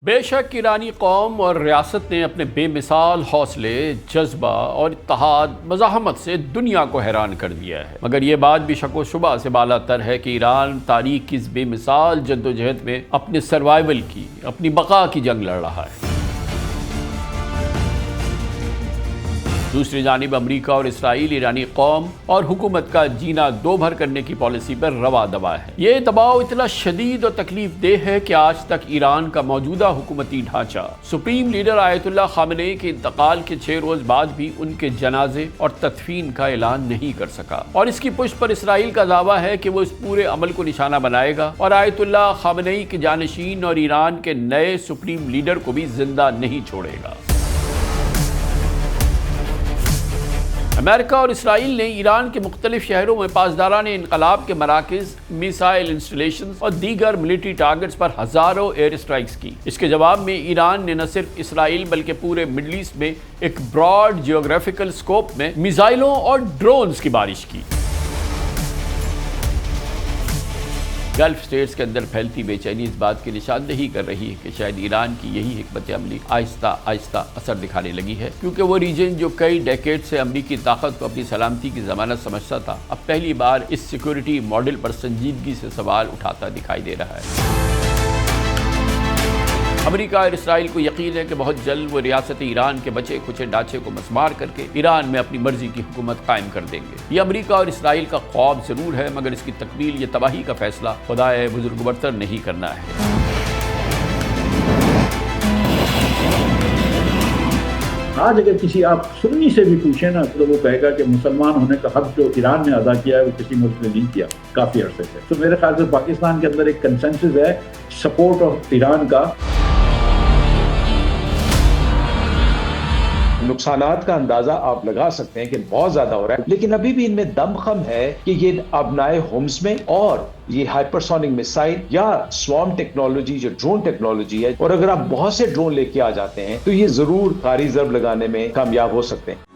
بے شک ایرانی قوم اور ریاست نے اپنے بے مثال حوصلے، جذبہ اور اتحاد مزاحمت سے دنیا کو حیران کر دیا ہے، مگر یہ بات بھی شک و شبہ سے بالا تر ہے کہ ایران تاریخ کی اس بے مثال جدوجہد میں اپنے سروائیول کی، اپنی بقا کی جنگ لڑ رہا ہے۔ دوسری جانب امریکہ اور اسرائیل ایرانی قوم اور حکومت کا جینا دو بھر کرنے کی پالیسی پر روا دوا ہے۔ یہ دباؤ اتنا شدید اور تکلیف دہ ہے کہ آج تک ایران کا موجودہ حکومتی ڈھانچہ سپریم لیڈر آیت اللہ خامنئی کے انتقال کے 6 روز بعد بھی ان کے جنازے اور تدفین کا اعلان نہیں کر سکا، اور اس کی پشت پر اسرائیل کا دعویٰ ہے کہ وہ اس پورے عمل کو نشانہ بنائے گا اور آیت اللہ خامنئی کے جانشین اور ایران کے نئے سپریم لیڈر کو بھی زندہ نہیں چھوڑے گا۔ امریکہ اور اسرائیل نے ایران کے مختلف شہروں میں پاسداران انقلاب کے مراکز، میسائل انسٹالیشنز اور دیگر ملٹری ٹارگٹس پر ہزاروں ایئر اسٹرائکس کی۔ اس کے جواب میں ایران نے نہ صرف اسرائیل بلکہ پورے مڈل ایسٹ میں ایک براڈ جیوگرافیکل سکوپ میں میزائلوں اور ڈرونز کی بارش کی۔ گلف سٹیٹس کے اندر پھیلتی بے چینی اس بات کی نشاندہی کر رہی ہے کہ شاید ایران کی یہی حکمت عملی آہستہ آہستہ اثر دکھانے لگی ہے، کیونکہ وہ ریجن جو کئی ڈیکیڈ سے امریکی طاقت کو اپنی سلامتی کی ضمانت سمجھتا تھا، اب پہلی بار اس سیکورٹی ماڈل پر سنجیدگی سے سوال اٹھاتا دکھائی دے رہا ہے۔ امریکہ اور اسرائیل کو یقین ہے کہ بہت جلد وہ ریاست ایران کے بچے کھچے ڈھانچے کو مسمار کر کے ایران میں اپنی مرضی کی حکومت قائم کر دیں گے۔ یہ امریکہ اور اسرائیل کا خواب ضرور ہے، مگر اس کی تکمیل، یہ تباہی کا فیصلہ خدائے بزرگ برتر نہیں کرنا ہے۔ آج اگر کسی آپ سنی سے بھی پوچھیں نا تو وہ کہے گا کہ مسلمان ہونے کا حق جو ایران نے ادا کیا ہے وہ کسی ملک نے نہیں کیا کافی عرصے سے۔ تو میرے خیال سے پاکستان کے اندر ایک کنسنسس ہے سپورٹ آف ایران کا۔ نقصانات کا اندازہ آپ لگا سکتے ہیں کہ بہت زیادہ ہو رہا ہے، لیکن ابھی بھی ان میں دم خم ہے کہ یہ ابنائے ہومز میں اور یہ ہائپرسونک میسائل یا سوارم ٹیکنالوجی جو ڈرون ٹیکنالوجی ہے، اور اگر آپ بہت سے ڈرون لے کے آ جاتے ہیں تو یہ ضرور کاری ضرب لگانے میں کامیاب ہو سکتے ہیں۔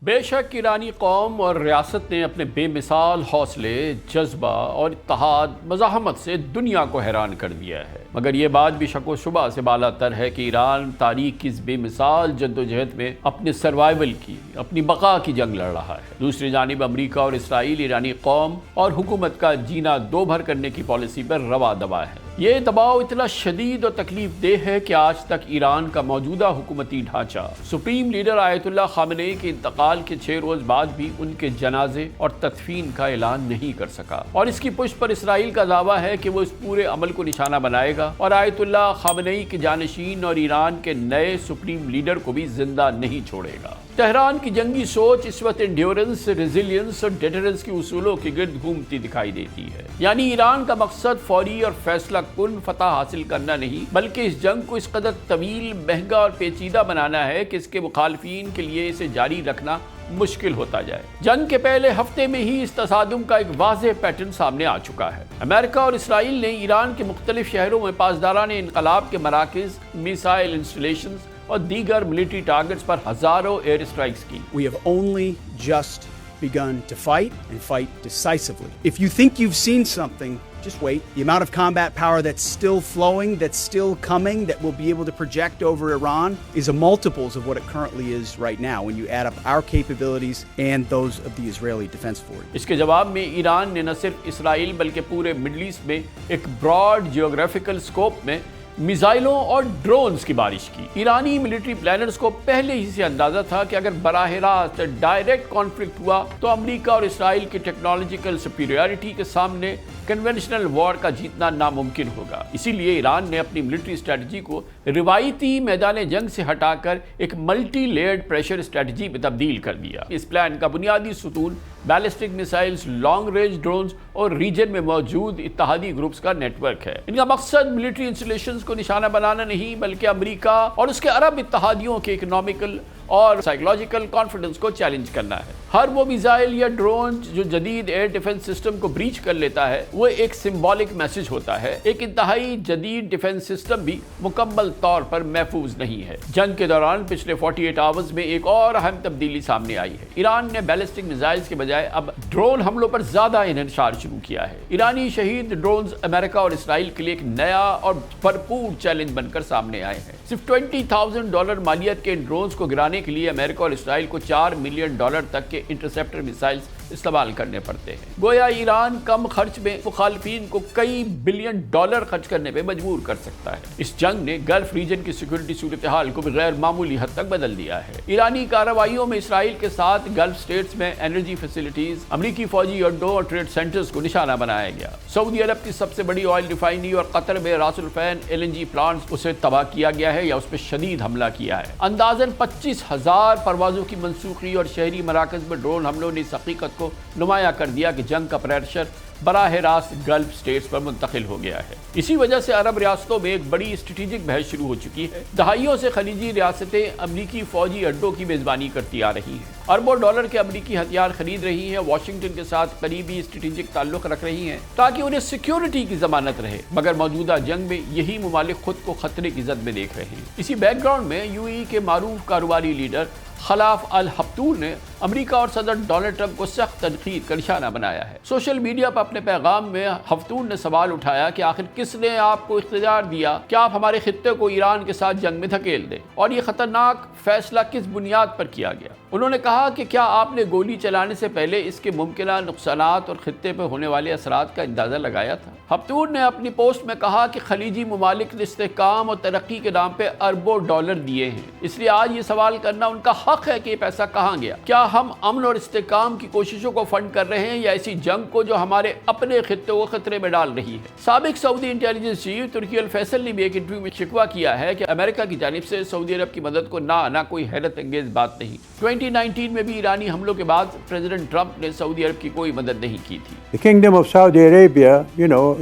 بے شک ایرانی قوم اور ریاست نے اپنے بے مثال حوصلے، جذبہ اور اتحاد مزاحمت سے دنیا کو حیران کر دیا ہے، مگر یہ بات بھی شک و شبہ سے بالا تر ہے کہ ایران تاریخ کی اس بے مثال جدوجہد میں اپنے سروائیول کی، اپنی بقا کی جنگ لڑ رہا ہے۔ دوسری جانب امریکہ اور اسرائیل ایرانی قوم اور حکومت کا جینا دو بھر کرنے کی پالیسی پر روا دوا ہے۔ یہ دباؤ اتنا شدید اور تکلیف دہ ہے کہ آج تک ایران کا موجودہ حکومتی ڈھانچہ سپریم لیڈر آیت اللہ خامنئی کے انتقال کے 6 روز بعد بھی ان کے جنازے اور تدفین کا اعلان نہیں کر سکا، اور اس کی پشت پر اسرائیل کا دعویٰ ہے کہ وہ اس پورے عمل کو نشانہ بنائے گا اور آیت اللہ خامنئی کے جانشین اور ایران کے نئے سپریم لیڈر کو بھی زندہ نہیں چھوڑے گا۔ تہران کی جنگی سوچ اس وقت انڈیورنس، ریزیلینس اور ڈیٹرنس کے اصولوں کے گرد گھومتی دکھائی دیتی ہے، یعنی ایران کا مقصد فوری اور فیصلہ کن فتح حاصل کرنا نہیں، بلکہ اس جنگ کو اس قدر طویل، مہنگا اور پیچیدہ بنانا ہے کہ اس کے مخالفین کے لیے اسے جاری رکھنا مشکل ہوتا جائے۔ جنگ کے پہلے ہفتے میں ہی اس تصادم کا ایک واضح پیٹرن سامنے آ چکا ہے۔ امریکہ اور اسرائیل نے ایران کے مختلف شہروں میں پاسداران انقلاب کے مراکز، میسائل انسٹالیشنز اور دیگر ملٹری ٹارگٹس پر ہزاروں ایئر اسٹرائکس کی۔ We have only just begun to fight and fight decisively. If you think you've seen something, just wait. The amount of combat power that's still flowing, that's still coming, that will be able to project over Iran is a multiples of what it currently is right now when you add up our capabilities and those of the Israeli Defense Force. اس کے جواب میں ایران نے نہ صرف اسرائیل بلکہ پورے middle asset میں ایک براڈ جیوگرافیکل سکوپ میں میزائلوں اور ڈرونز کی بارش کی۔ ایرانی ملٹری پلانرز کو پہلے ہی سے اندازہ تھا کہ اگر براہ راست ڈائریکٹ کانفلکٹ ہوا تو امریکہ اور اسرائیل کی ٹیکنالوجیکل سپیریورٹی کے سامنے کنونشنل وار کا جیتنا ناممکن ہوگا۔ اسی لیے ایران نے اپنی ملٹری اسٹریٹجی کو روایتی میدان جنگ سے ہٹا کر ایک ملٹی لیئرڈ پریشر اسٹریٹجی میں تبدیل کر دیا۔ اس پلان کا بنیادی ستون بیلسٹک میسائلز، لانگ رینج ڈرونز اور ریجن میں موجود اتحادی گروپس کا نیٹ ورک ہے۔ ان کا مقصد ملٹری انسٹالیشنز کو نشانہ بنانا نہیں، بلکہ امریکہ اور اس کے عرب اتحادیوں کے اکنامیکل اور سائیکولوجیکل کانفیڈنس کو چیلنج کرنا ہے۔ ہر وہ میزائل یا ڈرون جو جدید ایئر ڈیفنس سسٹم کو بریچ کر لیتا ہے وہ ایک سمبولک میسج ہوتا ہے۔ ایک انتہائی جدید ڈیفنس سسٹم بھی مکمل طور پر محفوظ نہیں ہے۔ جنگ کے دوران پچھلے 48 آورز میں ایک اور اہم تبدیلی سامنے آئی ہے۔ ایران نے بیلسٹک میزائلز کے بجائے اب ڈرون حملوں پر زیادہ انحصار شروع کیا ہے۔ ایرانی شہید ڈرونز امریکہ اور اسرائیل کے لیے ایک نیا اور بھرپور چیلنج بن کر سامنے آئے ہیں۔ صرف $20,000 مالیت کے ان ڈرونز کو گرانے کے لیے امریکہ اور اسرائیل کو $4 ملین تک کے انٹرسیپٹر میزائلز استعمال کرنے پڑتے ہیں۔ گویا ایران کم خرچ میں مخالفین کو کئی بلین ڈالر خرچ کرنے پہ مجبور کر سکتا ہے۔ اس جنگ نے گلف ریجن کی سیکورٹی صورتحال کو بھی غیر معمولی حد تک بدل دیا ہے۔ ایرانی کارروائیوں میں اسرائیل کے ساتھ گلف سٹیٹس میں انرجی فیسلٹیز، امریکی فوجی اڈوں اور ٹریڈ سینٹرز کو نشانہ بنایا گیا۔ سعودی عرب کی سب سے بڑی آئل ریفائنری اور قطر میں راس الفین LNG پلانٹس اسے تباہ کیا گیا ہے یا اس پہ شدید حملہ کیا ہے۔ اندازاً 25,000 پروازوں کی منسوخی اور شہری مراکز میں ڈرون حملوں نے اس حقیقت کو نمایاں کر دیا کہ جنگ کا پریشر براہ راست گلف سٹیٹس پر منتقل ہو گیا ہے۔ اسی وجہ سے عرب ریاستوں میں ایک بڑی اسٹریٹجک بحث شروع ہو چکی ہے۔ دہائیوں سے خلیجی ریاستیں امریکی فوجی اڈوں کی میزبانی کرتی آ رہی ہیں، اربوں ڈالر کے امریکی ہتھیار خرید رہی ہیں، واشنگٹن کے ساتھ قریبی اسٹریٹجک تعلق رکھ رہی ہیں تاکہ انہیں سیکیورٹی کی ضمانت رہے، مگر موجودہ جنگ میں یہی ممالک خود کو خطرے کی زد میں دیکھ رہے ہیں۔ اسی بیک گراؤنڈ میں UAE کے معروف کاروباری لیڈر خلاف الحفتور نے امریکہ اور صدر ڈونلڈ ٹرمپ کو سخت تنقید کا نشانہ بنایا ہے۔ سوشل میڈیا پر اپنے پیغام میں حفتور نے سوال اٹھایا کہ آخر کس نے آپ کو اختیار دیا کہ آپ ہمارے خطے کو ایران کے ساتھ جنگ میں دھکیل دیں، اور یہ خطرناک فیصلہ کس بنیاد پر کیا گیا؟ انہوں نے کہا کہ کیا آپ نے گولی چلانے سے پہلے اس کے ممکنہ نقصانات اور خطے پر ہونے والے اثرات کا اندازہ لگایا تھا؟ حفتور نے اپنی پوسٹ میں کہا کہ خلیجی ممالک نے استحکام اور ترقی کے نام پہ اربوں ڈالر دیے ہیں، اس لیے آج یہ سوال کرنا ان کا حق ہے کہ یہ پیسہ کہاں گیا۔ کیا ہم امن اور استحکام کی کوششوں کو فنڈ کر رہے ہیں یا ایسی جنگ کو جو ہمارے اپنے خطے کو خطرے میں ڈال رہی ہے؟ سابق سعودی انٹیلیجنس چیف ترکی الفیصل نے بھی ایک انٹرویو میں شکوہ کیا ہے کہ امریکہ کی جانب سے سعودی عرب کی مدد کو نہ کوئی حیرت انگیز بات نہیں۔ 2019 میں بھی ایرانی حملوں کے بعد پریزیڈنٹ ٹرمپ نے سعودی عرب کی کوئی مدد نہیں کی تھی۔ The Kingdom of Saudi Arabia,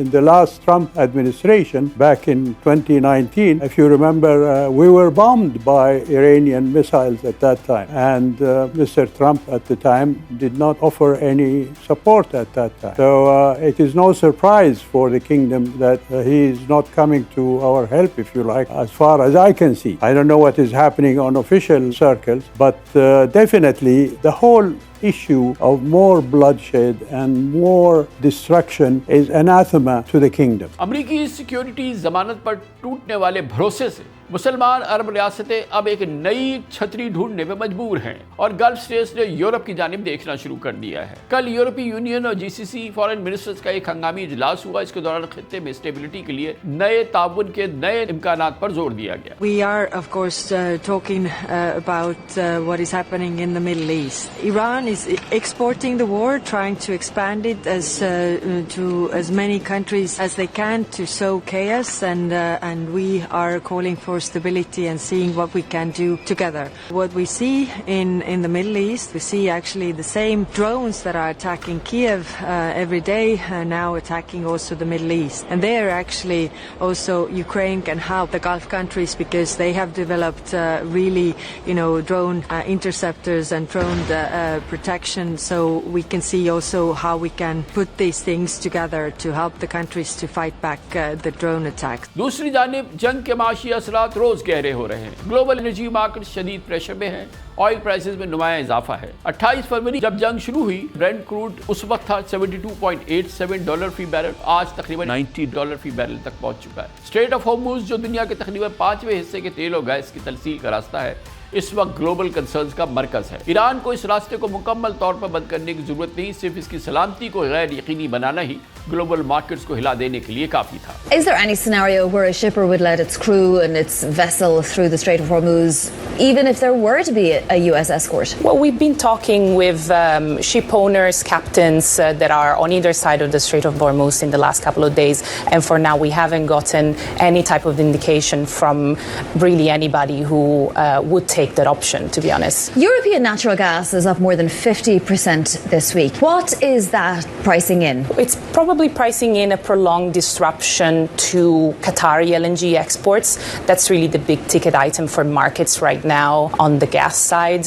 in the last Trump administration back in 2019, if you remember, we were bombed by Iranian missiles at that time. And Mr. Trump at the time did not offer any support at that time. So it is no surprise for the kingdom that he is not coming to our help, if you like, as far as I can see. I don't know what is happening on official circles, but definitely the whole issue of more bloodshed and more destruction is anathema to the kingdom. امریکی security ضمانت پر ٹوٹنے والے بھروسے سے مسلمان عرب ریاستیں اب ایک نئی چھتری ڈھونڈنے پہ مجبور ہیں اور گلف سٹیٹس نے یورپ کی جانب دیکھنا شروع کر دیا ہے۔ کل یورپی یونین اور GCC فارن منسٹرز کا ایک ہنگامی اجلاس ہوا۔ اس کے دوران خطے میں اسٹیبلٹی کے لیے نئے تعاون کے نئے امکانات پر زور دیا گیا۔ We are of course talking about what is happening in the Middle East. Iran is exporting the war, trying to expand it to as many countries as they can to sow chaos, and we are calling for stability and seeing what we can do together. What we see in the Middle East, we see actually the same drones that are attacking Kiev every day, now attacking also the Middle East. And there actually also Ukraine can help the Gulf countries because they have developed really, drone interceptors and drone protection. So we can see also how we can put these things together to help the countries to fight back the drone attacks. دوسری جانب جنگ کے معاشی اثرات روز گہرے ہو رہے ہیں۔ Global energy market شدید پریشر میں ہے، آئل پرائسز میں نمایاں اضافہ ہے۔ 28 فروری جب جنگ شروع ہوئی، برینٹ کروڈ اس وقت تھا $72.87 فی بیرل، آج تقریباً $90 فی بیرل تک پہنچ چکا ہے۔ اسٹریٹ آف ہارموز جو دنیا کے تقریباً 5ویں حصے کے تیل اور گیس کی ترسیل کا راستہ ہے، اس وقت گلوبل کنسرنز کا مرکز ہے۔ ایران کو اس راستے کو مکمل طور پر بند کرنے کی ضرورت نہیں، صرف اس کی سلامتی کو غیر یقینی بنانا ہی گلوبل مارکیٹس کو ہلا دینے کے لیے کافی تھا۔ Is there any scenario where a shipper would let its crew and its vessel through the Strait of Hormuz, even if there were to be a US escort? Well, we've been talking with ship owners, captains that are on either side of the Strait of Hormuz in the last couple of days, and for now we haven't gotten any type of indication from really anybody who would take that option, to be honest. European natural gas is up more than 50% this week. What is that pricing in? It's probably probably pricing in a prolonged disruption to Qatari LNG exports. That's really the big ticket item for markets right now on the gas side.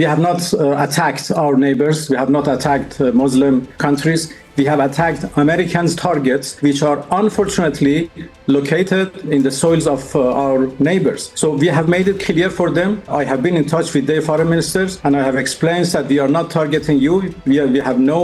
We have not attacked our neighbors. We have not attacked Muslim countries. We have attacked Americans' targets, which are unfortunately located in the soils of our neighbors. So we have made it clear for them. I have been in touch with their foreign ministers, and I have explained that we are not targeting you. We have no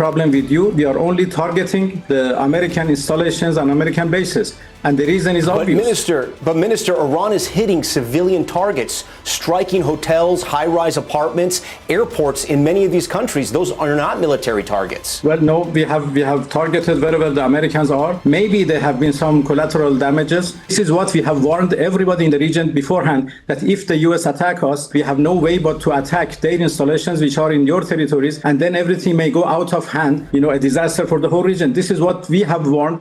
problem with you. We are only targeting the American installations and American bases. And the reason is obvious. But Minister, Iran is hitting civilian targets, striking hotels, high-rise apartments, airports in many of these countries. Those are not military targets. Well, no, we have targeted wherever the Americans are. Maybe there have been some collateral damages. This is what we have warned everybody in the region beforehand, that if the US attack us, we have no way but to attack their installations which are in your territories, and then everything may go out of hand, a disaster for the whole region. This is what we have warned.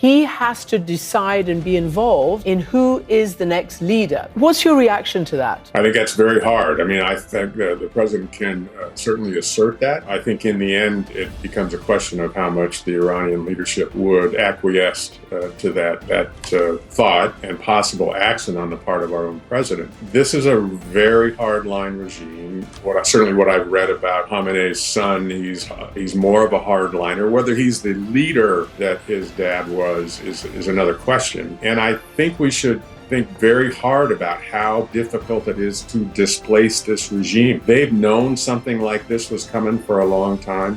he has to decide and be involved in who is the next leader. What's your reaction to that? I think that's very hard. I mean, I think the president can certainly assert that. I think in the end it becomes a question of how much the Iranian leadership would acquiesce to that thought and possible action on the part of our own president. This is a very hard-line regime. What I've read about Khamenei's son, he's more of a hardliner. Whether he's the leader that his dad was is another question. And I think we should think very hard about how difficult it is to displace this regime. They've known something like this was coming for a long time.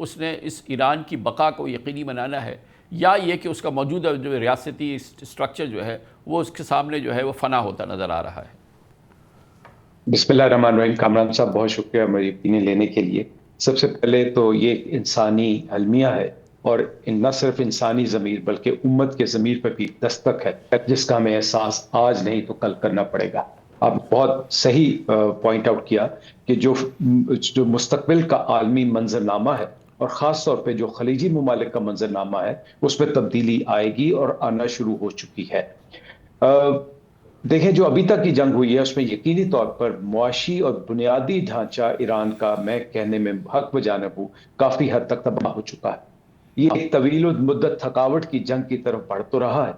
اس نے اس ایران کی بقا کو یقینی بنانا ہے، یا یہ کہ اس کا موجودہ جو ریاستی اسٹرکچر جو ہے وہ اس کے سامنے جو ہے وہ فنا ہوتا نظر آ رہا ہے؟ بسم اللہ الرحمن الرحیم. کامران صاحب بہت شکریہ میری اپینین لینے کے لیے. سب سے پہلے تو یہ انسانی المیہ ہے، اور نہ صرف انسانی ضمیر بلکہ امت کے ضمیر پہ بھی دستک ہے، جس کا ہمیں احساس آج نہیں تو کل کرنا پڑے گا. آپ بہت صحیح پوائنٹ آؤٹ کیا کہ جو مستقبل کا عالمی منظرنامہ ہے، اور خاص طور پہ جو خلیجی ممالک کا منظرنامہ ہے، اس میں تبدیلی آئے گی اور آنا شروع ہو چکی ہے. دیکھیں جو ابھی تک کی جنگ ہوئی ہے اس میں یقینی طور پر معاشی اور بنیادی ڈھانچہ ایران کا، میں کہنے میں حق بجانب ہوں، کافی حد تک تباہ ہو چکا ہے. یہ ایک طویل مدت تھکاوٹ کی جنگ کی طرف بڑھ تو رہا ہے،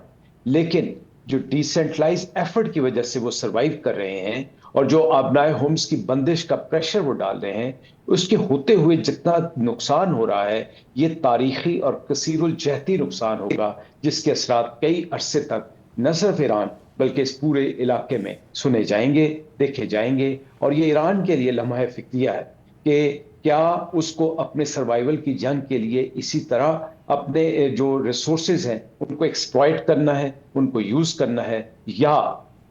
لیکن جو ڈیسینٹرلائز ایفرٹ کی وجہ سے وہ سروائیو کر رہے ہیں، اور جو ابنائے ہومس کی بندش کا پریشر وہ ڈال رہے ہیں، اس کے ہوتے ہوئے جتنا نقصان ہو رہا ہے یہ تاریخی اور کثیر الجہتی نقصان ہوگا، جس کے اثرات کئی عرصے تک نہ صرف ایران بلکہ اس پورے علاقے میں سنے جائیں گے، دیکھے جائیں گے. اور یہ ایران کے لیے لمحہ فکریہ ہے کہ کیا اس کو اپنے سروائیول کی جنگ کے لیے اسی طرح اپنے جو ریسورسز ہیں ان کو ایکسپلائٹ کرنا ہے، ان کو یوز کرنا ہے، یا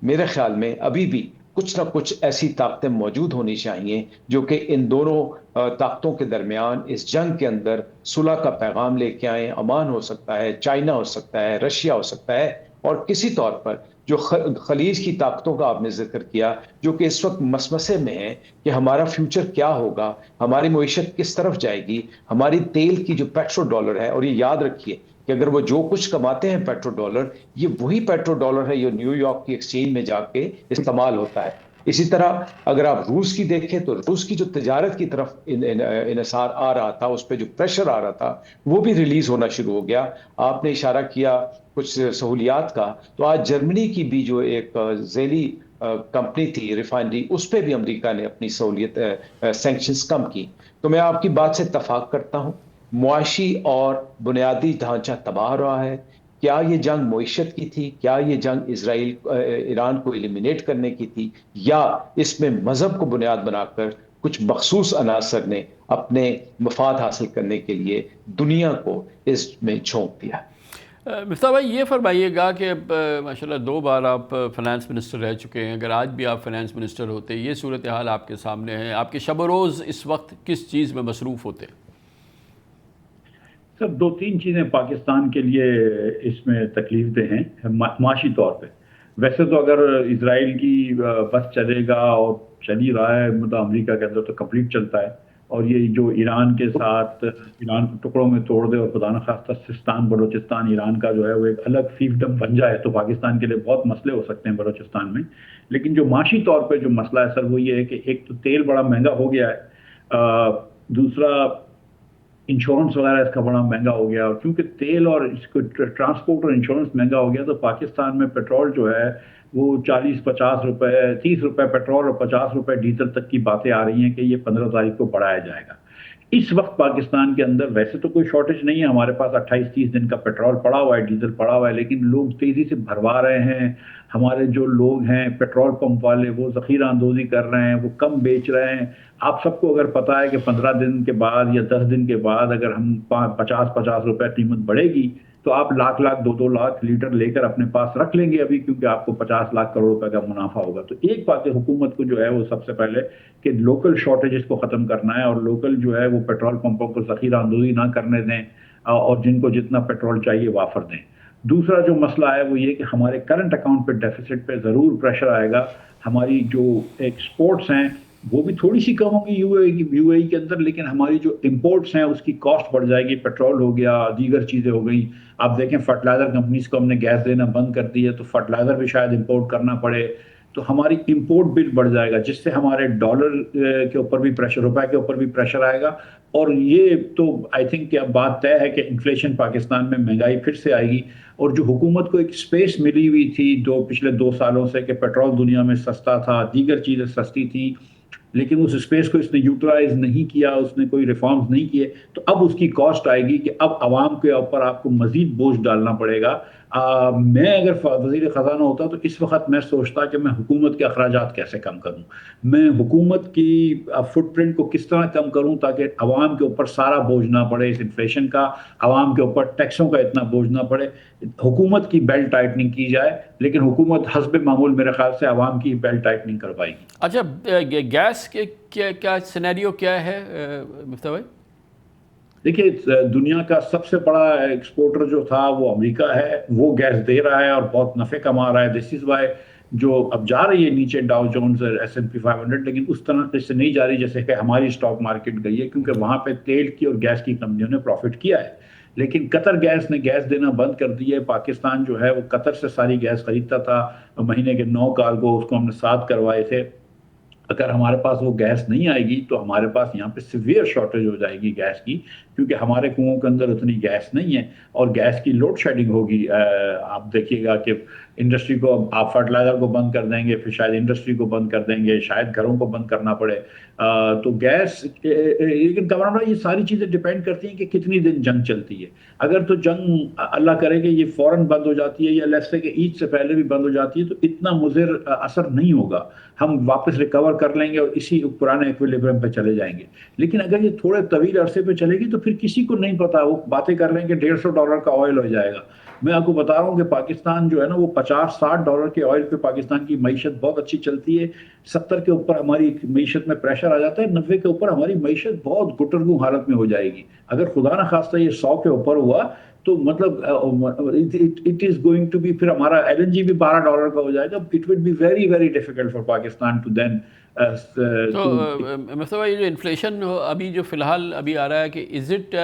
میرے خیال میں ابھی بھی کچھ نہ کچھ ایسی طاقتیں موجود ہونی چاہیے جو کہ ان دونوں طاقتوں کے درمیان اس جنگ کے اندر صلح کا پیغام لے کے آئیں. امان ہو سکتا ہے، چائنا ہو سکتا ہے، رشیا ہو سکتا ہے، اور کسی طور پر جو خلیج کی طاقتوں کا آپ نے ذکر کیا جو کہ اس وقت مسمسے میں ہے کہ ہمارا فیوچر کیا ہوگا، ہماری معیشت کس طرف جائے گی، ہماری تیل کی جو پیٹرو ڈالر ہے، اور یہ یاد رکھیے کہ اگر وہ جو کچھ کماتے ہیں پیٹرو ڈالر، یہ وہی پیٹرو ڈالر ہے جو نیو یارک کی ایکسچینج میں جا کے استعمال ہوتا ہے. اسی طرح اگر آپ روس کی دیکھیں تو روس کی جو تجارت کی طرف انحصار آ رہا تھا، اس پہ جو پریشر آ رہا تھا وہ بھی ریلیز ہونا شروع ہو گیا. آپ نے اشارہ کیا کچھ سہولیات کا، تو آج جرمنی کی بھی جو ایک ذیلی کمپنی تھی ریفائنری، اس پہ بھی امریکہ نے اپنی سہولیت سینکشنز کم کی. تو میں آپ کی بات سے اتفاق کرتا ہوں، معاشی اور بنیادی ڈھانچہ تباہ رہا ہے. کیا یہ جنگ معیشت کی تھی؟ کیا یہ جنگ ایران کو ایلیمینیٹ کرنے کی تھی؟ یا اس میں مذہب کو بنیاد بنا کر کچھ مخصوص عناصر نے اپنے مفاد حاصل کرنے کے لیے دنیا کو اس میں جھونک دیا؟ مفتاح بھائی یہ فرمائیے گا کہ ماشاءاللہ 2 بار آپ فائنانس منسٹر رہ چکے ہیں، اگر آج بھی آپ فائنانس منسٹر ہوتے، یہ صورتحال آپ کے سامنے ہے، آپ کے شب و روز اس وقت کس چیز میں مصروف ہوتے؟ سر 2-3 چیزیں پاکستان کے لیے اس میں تکلیف دہ ہیں معاشی طور پہ. ویسے تو اگر اسرائیل کی بس چلے گا اور چل ہی رہا ہے، مطلب امریکہ کے اندر تو کمپلیٹ چلتا ہے، اور یہ جو ایران کے ساتھ ایران کو ٹکڑوں میں توڑ دے اور خدا نخواستہ سستان بلوچستان ایران کا جو ہے وہ ایک الگ فیفڈم بن جائے تو پاکستان کے لیے بہت مسئلے ہو سکتے ہیں بلوچستان میں. لیکن جو معاشی طور پہ جو مسئلہ ہے سر وہ یہ ہے کہ ایک تو تیل بڑا مہنگا ہو گیا ہے، دوسرا انشورنس وغیرہ اس کا بڑا مہنگا ہو گیا، اور کیونکہ تیل اور اس کو ٹرانسپورٹ اور انشورنس مہنگا ہو گیا تو پاکستان میں پیٹرول جو ہے وہ 40-50 روپے 30 روپے پیٹرول اور 50 روپے ڈیزل تک کی باتیں آ رہی ہیں کہ یہ 15 تاریخ کو بڑھایا جائے گا. اس وقت پاکستان کے اندر ویسے تو کوئی شارٹیج نہیں ہے، ہمارے پاس 28-30 دن کا پیٹرول پڑا ہوا ہے، ڈیزل پڑا ہوا ہے، لیکن لوگ تیزی سے بھروا رہے ہیں. ہمارے جو لوگ ہیں پیٹرول پمپ والے وہ ذخیرہ اندوزی کر رہے ہیں، وہ کم بیچ رہے ہیں. آپ سب کو اگر پتہ ہے کہ 15 دن کے بعد یا 10 دن کے بعد اگر ہم 50 روپے قیمت بڑھے گی تو آپ لاکھ 2 لاکھ لیٹر لے کر اپنے پاس رکھ لیں گے ابھی، کیونکہ آپ کو 50 لاکھ کروڑ روپے کا منافع ہوگا. تو ایک بات ہے حکومت کو جو ہے وہ سب سے پہلے کہ لوکل شارٹیجز کو ختم کرنا ہے، اور لوکل جو ہے وہ پیٹرول پمپوں کو ذخیرہ اندوزی نہ کرنے دیں، اور جن کو جتنا پیٹرول چاہیے وافر دیں. دوسرا جو مسئلہ ہے وہ یہ کہ ہمارے کرنٹ اکاؤنٹ پہ ڈیفیسٹ پہ ضرور پریشر آئے گا. ہماری جو ایکسپورٹس ہیں وہ بھی تھوڑی سی کم ہوگی یو اے ای کے اندر، لیکن ہماری جو امپورٹس ہیں اس کی کاسٹ بڑھ جائے گی. پیٹرول ہو گیا، دیگر چیزیں ہو گئیں. آپ دیکھیں فرٹیلائزر کمپنیز کو ہم نے گیس دینا بند کر دی ہے تو فرٹیلائزر بھی شاید امپورٹ کرنا پڑے، تو ہماری امپورٹ بل بڑھ جائے گا، جس سے ہمارے ڈالر کے اوپر بھی پریشر، روپے کے اوپر بھی پریشر آئے گا. اور یہ تو آئی تھنک کہ اب بات طے ہے کہ انفلیشن پاکستان میں، مہنگائی پھر سے آئے گی. اور جو حکومت کو ایک سپیس ملی ہوئی تھی پچھلے 2 سالوں سے کہ پیٹرول دنیا میں سستا تھا، دیگر چیزیں سستی تھی، لیکن اس اسپیس کو اس نے یوٹیلائز نہیں کیا, اس نے کوئی ریفارمز نہیں کیے, تو اب اس کی کاسٹ آئے گی کہ اب عوام کے اوپر آپ کو مزید بوجھ ڈالنا پڑے گا. میں اگر وزیر خزانہ ہوتا تو اس وقت میں سوچتا کہ میں حکومت کے اخراجات کیسے کم کروں, میں حکومت کی فٹ پرنٹ کو کس طرح کم کروں تاکہ عوام کے اوپر سارا بوجھ نہ پڑے اس انفلیشن کا, عوام کے اوپر ٹیکسوں کا اتنا بوجھ نہ پڑے. حکومت کی بیلٹ ٹائٹننگ کی جائے, لیکن حکومت حسب معمول میرے خیال سے عوام کی بیلٹ ٹائٹننگ کروائے گی. اچھا, گیس کے کیا سینیریو کیا ہے مفتیٰ بھائی؟ دیکھیے, دنیا کا سب سے بڑا ایکسپورٹر جو تھا وہ امریکہ ہے, وہ گیس دے رہا ہے اور بہت نفع کما رہا ہے. دس از وائی جو اب جا رہی ہے نیچے ڈاؤ جونز اور S&P 500, لیکن اس طرح سے نہیں جا رہی جیسے کہ ہماری اسٹاک مارکیٹ گئی ہے, کیونکہ وہاں پہ تیل کی اور گیس کی کمپنیوں نے پروفٹ کیا ہے. لیکن قطر گیس نے گیس دینا بند کر دی ہے. پاکستان جو ہے وہ قطر سے ساری گیس خریدتا تھا, مہینے کے 9 کارگو اس کو ہم نے 7 کروائے تھے. اگر ہمارے پاس وہ گیس نہیں آئے گی تو ہمارے پاس یہاں پہ سیویئر شارٹیج ہو جائے گی گیس کی, کیونکہ ہمارے کنوؤں کے اندر اتنی گیس نہیں ہے اور گیس کی لوڈ شیڈنگ ہوگی. آپ دیکھیے گا کہ انڈسٹری کو آپ فرٹیلائزر کو بند کر دیں گے, پھر شاید انڈسٹری کو بند کر دیں گے, شاید گھروں کو بند کرنا پڑے. تو گیس, لیکن کمران بھائی یہ ساری چیزیں ڈیپینڈ کرتی ہیں کہ کتنی دن جنگ چلتی ہے. اگر تو جنگ اللہ کرے کہ یہ فوراً بند ہو جاتی ہے یا لیٹس سے کہ عید سے پہلے بھی بند ہو جاتی ہے تو اتنا مضر اثر نہیں ہوگا, ہم واپس ریکور کر لیں گے اور اسی پرانے ایکویلیبرم پہ چلے جائیں گے. لیکن اگر یہ تھوڑے طویل عرصے پہ چلے گی تو پھر کسی کو نہیں پتا, وہ باتیں کر رہے ہیں کہ $150 کا آئل ہو جائے گا. میں آپ کو بتا رہا ہوں کہ پاکستان جو ہے نا وہ $50-60 کے آئل پہ پاکستان کی معیشت بہت اچھی چلتی ہے. 70 کے اوپر ہماری معیشت میں پریشر آ جاتا ہے, 90 کے اوپر ہماری معیشت بہت گٹرگوں حالت میں ہو جائے گی. اگر خدا نہ خواستہ یہ 100 کے اوپر ہوا تو مطلب it is going to be, پھر ہمارا LNG بھی $12 کا ہو جائے گا. It will be very very difficult for Pakistan to then. تو مصطفیٰ یہ جو انفلیشن ابھی جو فی الحال ابھی آ رہا ہے کہ از اٹ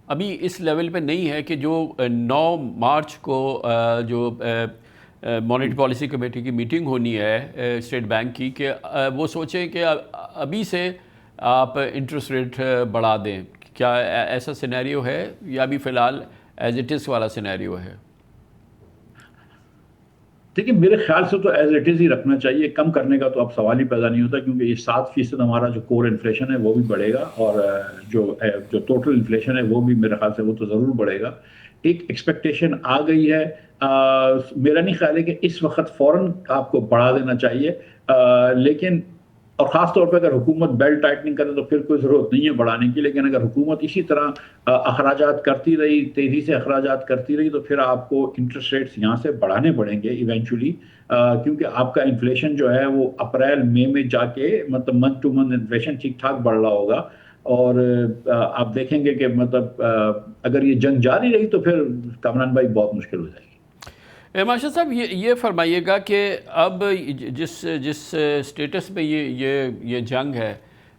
ابھی اس لیول پہ نہیں ہے کہ جو 9 مارچ کو جو مانیٹری پالیسی کمیٹی کی میٹنگ ہونی ہے اسٹیٹ بینک کی, کہ وہ سوچیں کہ ابھی سے آپ انٹرسٹ ریٹ بڑھا دیں؟ کیا ایسا سینیریو ہے یا ابھی فی الحال ایز اٹ از والا سینیریو ہے؟ دیکھیے میرے خیال سے تو ایز اٹ از ہی رکھنا چاہیے, کم کرنے کا تو اب سوال ہی پیدا نہیں ہوتا, کیونکہ یہ 7% ہمارا جو کور انفلیشن ہے وہ بھی بڑھے گا اور جو ٹوٹل انفلیشن ہے وہ بھی میرے خیال سے وہ تو ضرور بڑھے گا. ایک ایکسپیکٹیشن آ گئی ہے, میرا نہیں خیال ہے کہ اس وقت فوراً آپ کو بڑھا دینا چاہیے, لیکن اور خاص طور پہ اگر حکومت بیلٹ ٹائٹننگ کرے تو پھر کوئی ضرورت نہیں ہے بڑھانے کی. لیکن اگر حکومت اسی طرح اخراجات کرتی رہی, تیزی سے اخراجات کرتی رہی, تو پھر آپ کو انٹرسٹ ریٹس یہاں سے بڑھانے پڑیں گے ایونچولی, کیونکہ آپ کا انفلیشن جو ہے وہ اپریل مئی میں جا کے مطلب منتھ ٹو منتھ انفلیشن ٹھیک ٹھاک بڑھ رہا ہوگا. اور آپ دیکھیں گے کہ مطلب اگر یہ جنگ جاری رہی تو پھر کامران بھائی بہت مشکل ہو جائے گی. ماشاء صاحب یہ فرمائیے گا کہ اب جس سٹیٹس میں یہ جنگ ہے,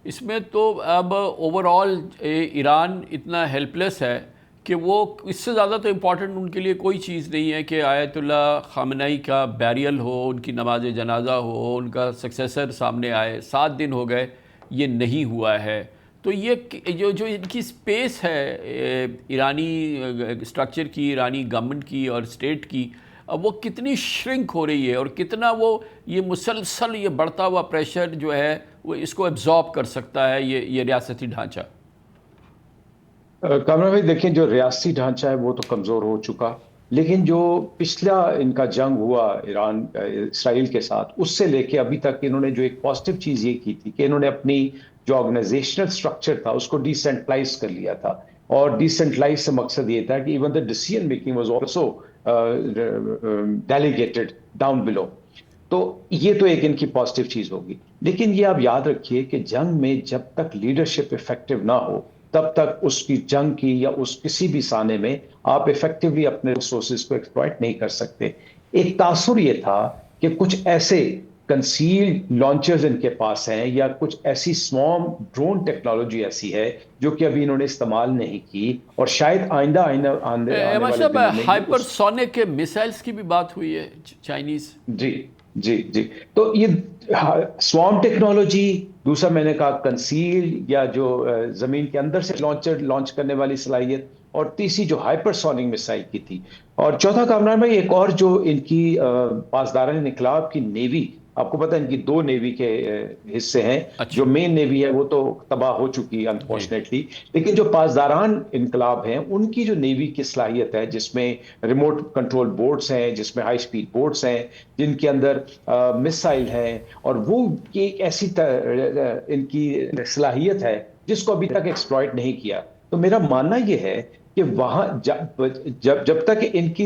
اس میں تو اب اوور آل ایران اتنا ہیلپ لیس ہے کہ وہ اس سے زیادہ تو امپورٹنٹ ان کے لیے کوئی چیز نہیں ہے کہ آیت اللہ خامنئی کا بیریل ہو, ان کی نماز جنازہ ہو, ان کا سکسیسر سامنے آئے. 7 دن ہو گئے, یہ نہیں ہوا ہے. تو یہ جو ان کی سپیس ہے ایرانی اسٹرکچر کی, ایرانی گورنمنٹ کی اور اسٹیٹ کی, اب وہ کتنی شرنک ہو رہی ہے اور کتنا وہ یہ مسلسل یہ بڑھتا ہوا پریشر جو ہے وہ اس کو ایبزارب کر سکتا ہے یہ ریاستی ڈھانچہ؟ کامران بھائی دیکھیں, جو ریاستی ڈھانچہ ہے وہ تو کمزور ہو چکا, لیکن جو پچھلا ان کا جنگ ہوا ایران اسرائیل کے ساتھ, اس سے لے کے ابھی تک انہوں نے جو ایک پازیٹیو چیز یہ کی تھی کہ انہوں نے اپنی جو آرگنائزیشنل اسٹرکچر تھا اس کو ڈیسینٹرلائز کر لیا تھا. اور ڈیسینٹرلائز سے مقصد یہ تھا کہ even the decision making was also delegated down below. تو یہ تو ایک ان کی پازیٹیو چیز ہوگی. لیکن یہ آپ یاد رکھیے کہ جنگ میں جب تک لیڈرشپ افیکٹو نہ ہو تب تک اس کی جنگ کی یا اس کسی بھی سانے میں آپ افیکٹولی اپنے ریسورسز کو ایکسپلائٹ نہیں کر سکتے. ایک تاثر یہ تھا کہ کچھ ایسے کنسیلڈ لانچرز ان کے پاس ہیں یا کچھ ایسی سوارم ڈرون ٹیکنالوجی ایسی ہے جو کہ ابھی انہوں نے استعمال نہیں کی, اور شاید آئندہ آنے والے دنوں میں ہائپر سونک میسائلز کی بھی بات ہوئی ہے چائنیز. جی تو یہ سوارم ٹیکنالوجی, دوسرا میں نے کہا کنسیل یا جو زمین کے اندر سے لانچ کرنے والی صلاحیت, اور تیسری جو ہائپر سونک میسائل کی تھی, اور چوتھا کامران بھائی ایک اور جو ان کی پاسداران انقلاب کی نیوی آپ کو پتہ ہے ان کی 2 نیوی کے حصے ہیں. جو مین نیوی ہے وہ تو تباہ ہو چکی ہے انفارچونیٹلی، لیکن جو پاسداران انقلاب ہیں ان کی جو نیوی کی صلاحیت ہے، جس میں ریموٹ کنٹرول بورڈز ہیں، جس میں ہائی سپیڈ بورڈز ہیں، جن کے اندر مسائل ہیں، اور وہ ایک ایسی ان کی صلاحیت ہے جس کو ابھی تک ایکسپلائٹ نہیں کیا. تو میرا ماننا یہ ہے کہ وہاں جب تک ان کی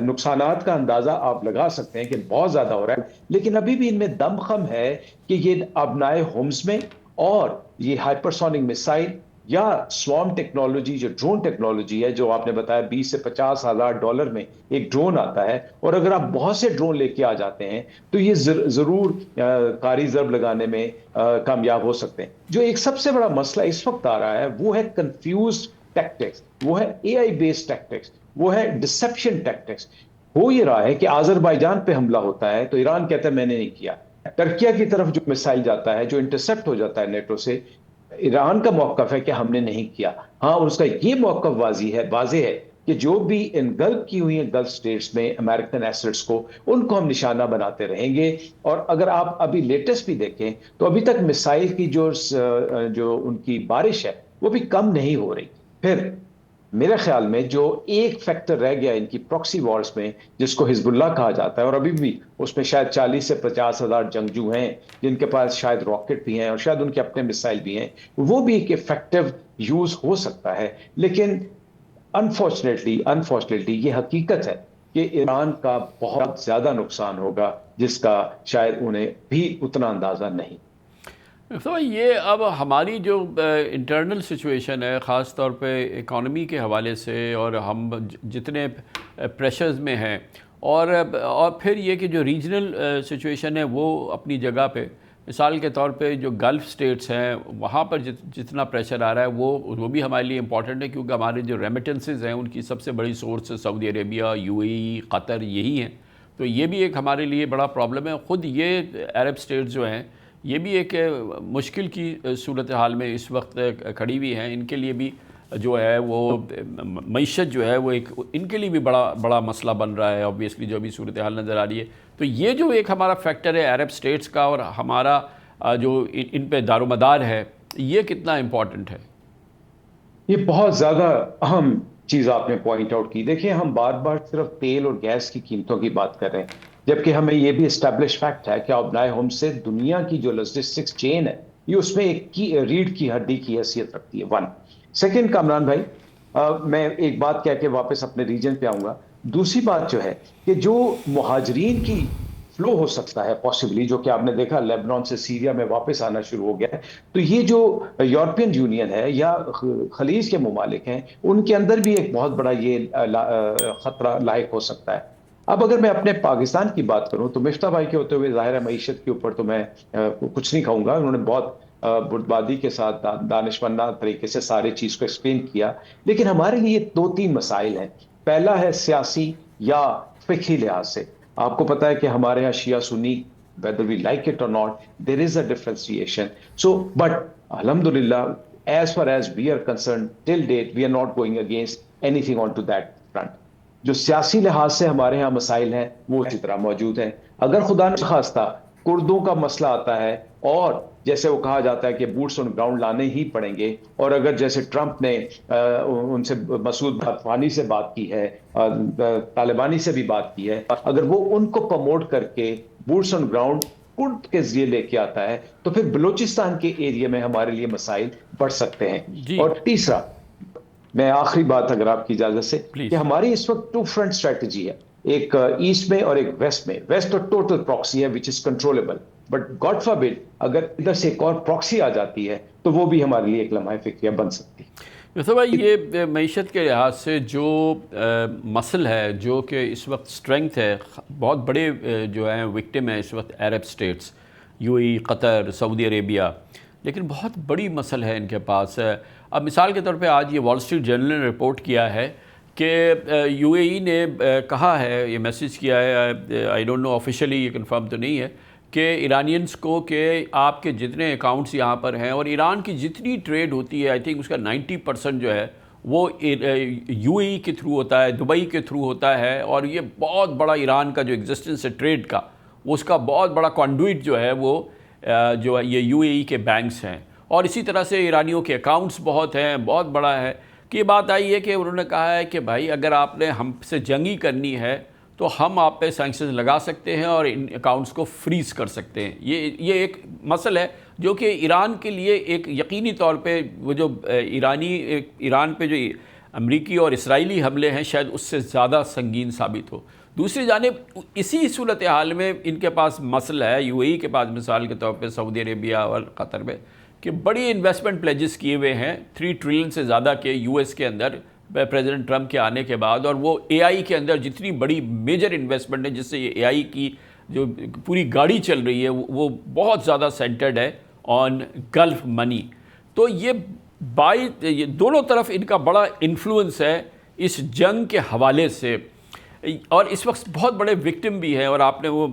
نقصانات کا اندازہ آپ لگا سکتے ہیں کہ بہت زیادہ ہو رہا ہے، لیکن ابھی بھی ان میں دم خم ہے کہ یہ ابنائے ہومز میں اور یہ ہائپرسونک میسائل یا سوارم ٹیکنالوجی، جو ڈرون ٹیکنالوجی ہے، جو آپ نے بتایا $20,000 سے $50,000 میں ایک ڈرون آتا ہے، اور اگر آپ بہت سے ڈرون لے کے آ جاتے ہیں تو یہ ضرور کاری ضرب لگانے میں کامیاب ہو سکتے ہیں. جو ایک سب سے بڑا مسئلہ اس وقت آ رہا ہے وہ ہے کنفیوزڈ ٹیکٹکس، وہ ہے اے آئی بیسڈ ٹیکٹکس، وہ ہے ڈسپشن ٹیکٹکس. ہو یہ رہا ہے کہ آذربائیجان پہ حملہ ہوتا ہے تو ایران کہتا ہے میں نے نہیں کیا. ترکیہ کی طرف جو میسائل جاتا ہے، جو انٹرسپٹ ہو جاتا ہے نیٹو سے، ایران کا موقف ہے کہ ہم نے نہیں کیا. ہاں، اس کا یہ موقف واضح ہے کہ جو بھی انگلف کی ہوئی ہیں گلف سٹیٹس میں امریکن ایسٹس کو، ان کو ہم نشانہ بناتے رہیں گے. اور اگر آپ ابھی لیٹسٹ بھی دیکھیں تو ابھی تک میسائل کی جو ان کی بارش ہے وہ بھی کم نہیں ہو رہی. پھر میرے خیال میں جو ایک فیکٹر رہ گیا ان کی پراکسی وارز میں، جس کو حزب اللہ کہا جاتا ہے، اور ابھی بھی اس میں شاید 40,000 سے 50,000 جنگجو ہیں جن کے پاس شاید راکٹ بھی ہیں اور شاید ان کے اپنے میسائل بھی ہیں، وہ بھی ایک افیکٹو یوز ہو سکتا ہے. لیکن انفارچونیٹلی یہ حقیقت ہے کہ ایران کا بہت زیادہ نقصان ہوگا جس کا شاید انہیں بھی اتنا اندازہ نہیں. تو یہ اب ہماری جو انٹرنل سچویشن ہے، خاص طور پہ اکانومی کے حوالے سے، اور ہم جتنے پریشرز میں ہیں، اور پھر یہ کہ جو ریجنل سچویشن ہے وہ اپنی جگہ پہ، مثال کے طور پہ جو گلف سٹیٹس ہیں وہاں پر جتنا پریشر آ رہا ہے وہ بھی ہمارے لیے امپورٹنٹ ہے، کیونکہ ہمارے جو ریمیٹنسز ہیں ان کی سب سے بڑی سورس سعودی عربیہ، UAE، قطر یہی ہیں. تو یہ بھی ایک ہمارے لیے بڑا پرابلم ہے. خود یہ عرب سٹیٹس جو ہیں یہ بھی ایک مشکل کی صورتحال میں اس وقت کھڑی ہوئی ہیں. ان کے لیے بھی جو ہے وہ معیشت جو ہے وہ ایک ان کے لیے بھی بڑا مسئلہ بن رہا ہے obviously جو بھی صورتحال نظر آ رہی ہے. تو یہ جو ایک ہمارا فیکٹر ہے عرب سٹیٹس کا، اور ہمارا جو ان پہ دار و مدار ہے، یہ کتنا امپورٹنٹ ہے؟ یہ بہت زیادہ اہم چیز آپ نے پوائنٹ آؤٹ کی. دیکھیں، ہم بار بار صرف تیل اور گیس کی قیمتوں کی بات کر رہے ہیں، جبکہ ہمیں یہ بھی اسٹیبلش فیکٹ ہے کہ ابنائے ہوم سے دنیا کی جو لاجسٹکس چین ہے یہ اس میں ایک ریڑھ کی ہڈی کی حیثیت رکھتی ہے. 1 سیکنڈ کامران بھائی، میں ایک بات کہہ کے واپس اپنے ریجن پہ آؤں گا. دوسری بات جو ہے کہ جو مہاجرین کی فلو ہو سکتا ہے پاسبلی، جو کہ آپ نے دیکھا لیبنان سے سیریا میں واپس آنا شروع ہو گیا ہے، تو یہ جو یورپین یونین ہے یا خلیج کے ممالک ہیں ان کے اندر بھی ایک بہت بڑا یہ خطرہ لاحق ہو سکتا ہے. اب اگر میں اپنے پاکستان کی بات کروں تو مفتاح بھائی کے ہوتے ہوئے ظاہر معیشت کے اوپر تو میں کچھ نہیں کہوں گا، انہوں نے بہت بردباری کے ساتھ دانشمندانہ طریقے سے سارے چیز کو ایکسپلین کیا. لیکن ہمارے لیے 2-3 مسائل ہیں. پہلا ہے سیاسی یا فقہی لحاظ سے. آپ کو پتہ ہے کہ ہمارے ہاں شیعہ سنی، whether we like it or not, there is a differentiation. So, but alhamdulillah, as far as we are concerned, till date, we are not going against anything onto that front. جو سیاسی لحاظ سے ہمارے ہاں مسائل ہیں وہ اسی طرح موجود ہیں. اگر خدا نخواستہ کردوں کا مسئلہ آتا ہے، اور جیسے وہ کہا جاتا ہے کہ بوٹس آن گراؤنڈ لانے ہی پڑیں گے، اور اگر جیسے ٹرمپ نے ان سے مسعود افغانی سے بات کی ہے، طالبانی سے بھی بات کی ہے، اگر وہ ان کو پروموٹ کر کے بوٹس آن گراؤنڈ کرد کے ذریعے لے کے آتا ہے تو پھر بلوچستان کے ایریا میں ہمارے لیے مسائل بڑھ سکتے ہیں. اور تیسرا، میں آخری بات اگر آپ کی اجازت سے، کہ ہماری اس وقت 2 فرنٹ اسٹریٹجی ہے، ایک ایسٹ میں اور ایک ویسٹ میں. ویسٹ تو ٹوٹل پراکسی ہے وچ از کنٹرولبل، بٹ گاڈ فاربڈ اگر ادھر سے ایک اور پراکسی آ جاتی ہے تو وہ بھی ہمارے لیے ایک لمحہ فکریہ بن سکتی ہے. مصطفیٰ بھائی، یہ معیشت کے لحاظ سے جو مسئلہ ہے، جو کہ اس وقت اسٹرینگتھ ہے، بہت بڑے جو ہیں وکٹم ہیں اس وقت عرب سٹیٹس، UAE، قطر، سعودی عربیہ، لیکن بہت بڑی مسئلہ ہے ان کے پاس. اب مثال کے طور پہ آج یہ وال اسٹریٹ جرنل نے رپورٹ کیا ہے کہ UAE نے کہا ہے، یہ میسیج کیا ہے، آئی ڈونٹ نو آفیشلی یہ کنفرم تو نہیں ہے، کہ ایرانینز کو کہ آپ کے جتنے اکاؤنٹس یہاں پر ہیں اور ایران کی جتنی ٹریڈ ہوتی ہے، آئی تھنک اس کا 90% جو ہے وہ UAE کے تھرو ہوتا ہے، دبئی کے تھرو ہوتا ہے، اور یہ بہت بڑا ایران کا جو ایگزسٹنس ہے ٹریڈ کا وہ اس کا بہت بڑا کانڈوئٹ جو ہے وہ جو یہ UAE کے بینکس ہیں، اور اسی طرح سے ایرانیوں کے اکاؤنٹس بہت ہیں، بہت بڑا ہے کہ یہ بات آئی ہے کہ انہوں نے کہا ہے کہ بھائی اگر آپ نے ہم سے جنگی کرنی ہے تو ہم آپ پہ سینکشنز لگا سکتے ہیں اور ان اکاؤنٹس کو فریز کر سکتے ہیں۔ یہ ایک مسئلہ ہے جو کہ ایران کے لیے ایک یقینی طور پہ وہ جو ایران پہ جو امریکی اور اسرائیلی حملے ہیں شاید اس سے زیادہ سنگین ثابت ہو۔ دوسری جانب اسی صورتحال میں ان کے پاس مسئلہ ہے، UAE کے پاس مثال کے طور پہ سعودی عربیہ اور قطر میں، کہ بڑی انویسٹمنٹ پلیجز کیے ہوئے ہیں 3 ٹریلین سے زیادہ کے US کے اندر پریزیڈنٹ ٹرمپ کے آنے کے بعد، اور وہ AI کے اندر جتنی بڑی میجر انویسٹمنٹ ہے جس سے یہ AI کی جو پوری گاڑی چل رہی ہے وہ بہت زیادہ سینٹرڈ ہے آن گلف منی۔ تو یہ دونوں طرف ان کا بڑا انفلوئنس ہے اس جنگ کے حوالے سے، اور اس وقت بہت بڑے وکٹم بھی ہیں، اور آپ نے وہ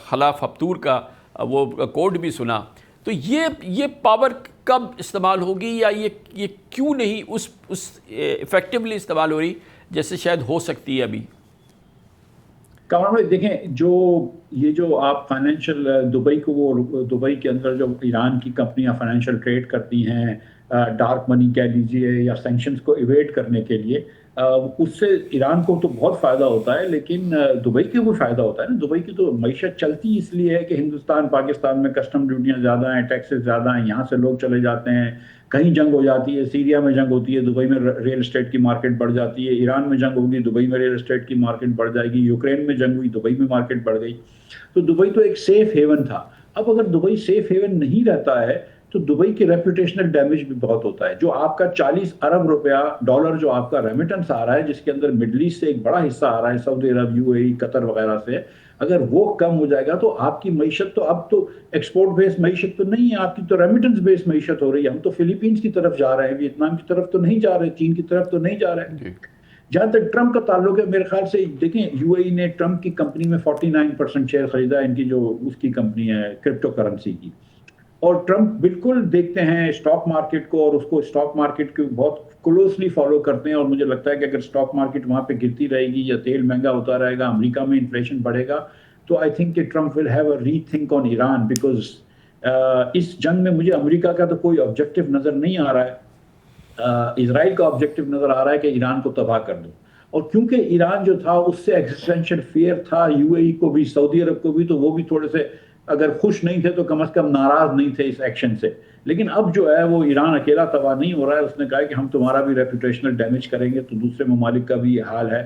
خلاف ہفتور کا وہ کوڈ بھی سنا۔ تو یہ پاور کب استعمال ہوگی، یا یہ کیوں نہیں اس افیکٹولی استعمال ہو رہی جیسے شاید ہو سکتی ہے ابھی؟ کمران بھائی دیکھیں، جو آپ فائنینشیل دبئی کے اندر جو ایران کی کمپنیاں فائنینشیل ٹریڈ کرتی ہیں ڈارک منی کہہ لیجیے یا سینکشنز کو ایویڈ کرنے کے لیے، اس سے ایران کو تو بہت فائدہ ہوتا ہے، لیکن دبئی کو بھی فائدہ ہوتا ہے نا۔ دبئی کی تو معیشت چلتی اس لیے ہے کہ ہندوستان پاکستان میں کسٹم ڈیوٹیاں زیادہ ہیں، ٹیکسز زیادہ ہیں، یہاں سے لوگ چلے جاتے ہیں، کہیں جنگ ہو جاتی ہے، سیریا میں جنگ ہوتی ہے، دبئی میں ریل اسٹیٹ کی مارکیٹ بڑھ جاتی ہے، ایران میں جنگ ہوگی، دبئی میں ریل اسٹیٹ کی مارکیٹ بڑھ جائے گی، یوکرین میں جنگ ہوئی، دبئی میں مارکیٹ بڑھ گئی۔ تو دبئی تو ایک سیف ہیون تھا۔ اب اگر دبئی سیف ہیون نہیں رہتا ہے تو دبئی کی ریپوٹیشنل ڈیمیج بھی بہت ہوتا ہے۔ جو آپ کا 40 ارب روپیہ ڈالر جو آپ کا ریمیٹنس آ رہا ہے، جس کے اندر مڈل ایسٹ سے ایک بڑا حصہ آ رہا ہے، سعودی عرب، UAE، قطر وغیرہ سے، اگر وہ کم ہو جائے گا تو آپ کی معیشت تو اب تو ایکسپورٹ بیس معیشت تو نہیں ہے، آپ کی تو ریمیٹنس بیس معیشت ہو رہی ہے۔ ہم تو فلپینز کی طرف جا رہے ہیں، ویتنام کی طرف تو نہیں جا رہے، چین کی طرف تو نہیں جا رہے۔ جہاں تک ٹرمپ کا تعلق ہے، میرے خیال سے دیکھیں UAE نے ٹرمپ کی کمپنی میں 49% شیئر خریدا، ان کی جو اس کی کمپنی ہے کرپٹو کرنسی کی، اور ٹرمپ بالکل دیکھتے ہیں اسٹاک مارکیٹ کو، اور اس کو اسٹاک مارکیٹ کو بہت کلوزلی فالو کرتے ہیں، اور مجھے لگتا ہے کہ اگر اسٹاک مارکیٹ وہاں پہ گرتی رہے گی یا تیل مہنگا ہوتا رہے گا، امریکہ میں انفلیشن بڑھے گا، تو آئی تھنک کہ Trump will have a rethink on Iran, because اس جنگ میں مجھے امریکہ کا تو کوئی آبجیکٹو نظر نہیں آ رہا ہے، اسرائیل کا آبجیکٹو نظر آ رہا ہے کہ ایران کو تباہ کر دو، اور کیونکہ ایران جو تھا اس سے ایگزسٹینشیل فیئر تھا UAE کو بھی، سعودی عرب کو بھی، تو وہ بھی تھوڑے سے اگر خوش نہیں تھے تو کم از کم ناراض نہیں تھے اس ایکشن سے۔ لیکن اب جو ہے وہ ایران اکیلا تباہ نہیں ہو رہا ہے، اس نے کہا کہ ہم تمہارا بھی ریپوٹیشنل ڈیمیج کریں گے، تو دوسرے ممالک کا بھی یہ حال ہے۔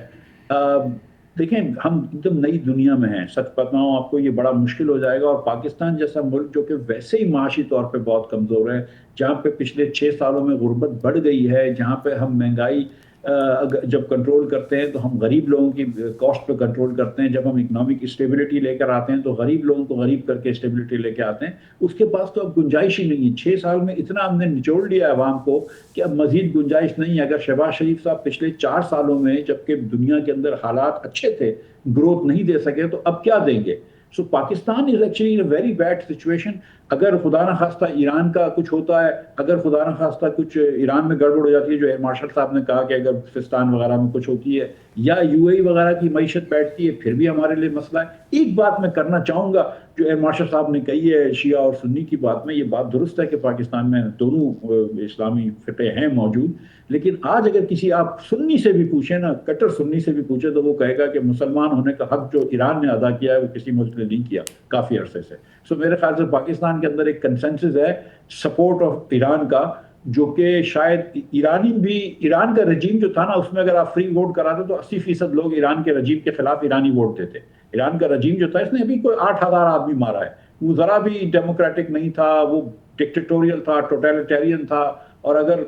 دیکھیں ہم ایک دم نئی دنیا میں ہیں، سچ بتاؤں آپ کو یہ بڑا مشکل ہو جائے گا، اور پاکستان جیسا ملک جو کہ ویسے ہی معاشی طور پہ بہت کمزور ہے، جہاں پہ پچھلے 6 سالوں میں غربت بڑھ گئی ہے، جہاں پہ ہم مہنگائی جب کنٹرول کرتے ہیں تو ہم غریب لوگوں کی کاسٹ پہ کنٹرول کرتے ہیں، جب ہم اکنامک اسٹیبلٹی لے کر آتے ہیں تو غریب لوگوں کو غریب کر کے اسٹیبلٹی لے کے آتے ہیں، اس کے پاس تو اب گنجائش ہی نہیں ہے۔ 6 سال میں اتنا ہم نے نچوڑ لیا عوام کو کہ اب مزید گنجائش نہیں ہے۔ اگر شہباز شریف صاحب پچھلے 4 سالوں میں جبکہ دنیا کے اندر حالات اچھے تھے گروتھ نہیں دے سکے تو اب کیا دیں گے؟ So Pakistan is actually in a very bad situation. اگر خدا نہ خواستہ ایران کا کچھ ہوتا ہے، اگر خدا نہ خواستہ کچھ ایران میں گڑبڑ ہو جاتی ہے، جو ایئر مارشل صاحب نے کہا کہ اگر پاکستان وغیرہ میں کچھ ہوتی ہے یا UAE وغیرہ کی معیشت بیٹھتی ہے، پھر بھی ہمارے لیے مسئلہ ہے۔ ایک بات میں کرنا چاہوں گا جو ایئر مارشل صاحب نے کہی ہے شیعہ اور سنی کی بات میں، یہ بات درست ہے کہ پاکستان میں دونوں اسلامی فقہ ہیں موجود، لیکن آج اگر کسی آپ سنی سے بھی پوچھیں نا، کٹر سنی سے بھی پوچھیں، تو وہ کہے گا کہ مسلمان ہونے کا حق جو ایران نے ادا کیا ہے وہ کسی ملک نے نہیں کیا کافی عرصے سے۔ سو میرے خیال سے پاکستان کے اندر ایک کنسنسس ہے سپورٹ آف ایران کا، جو کہ شاید ایران کا رجیم جو تھا نا، اس میں اگر آپ فری ووٹ کراتے تو 80% لوگ ایران کے رجیم کے خلاف ایرانی ووٹ دیتے۔ ایران کا رجیم جو تھا، اس نے ابھی کوئی 8000 آدمی مارا ہے، وہ ذرا بھی ڈیموکریٹک نہیں تھا، وہ ڈکٹیٹوریل تھا، ٹوٹلیٹیرین تھا، اور اگر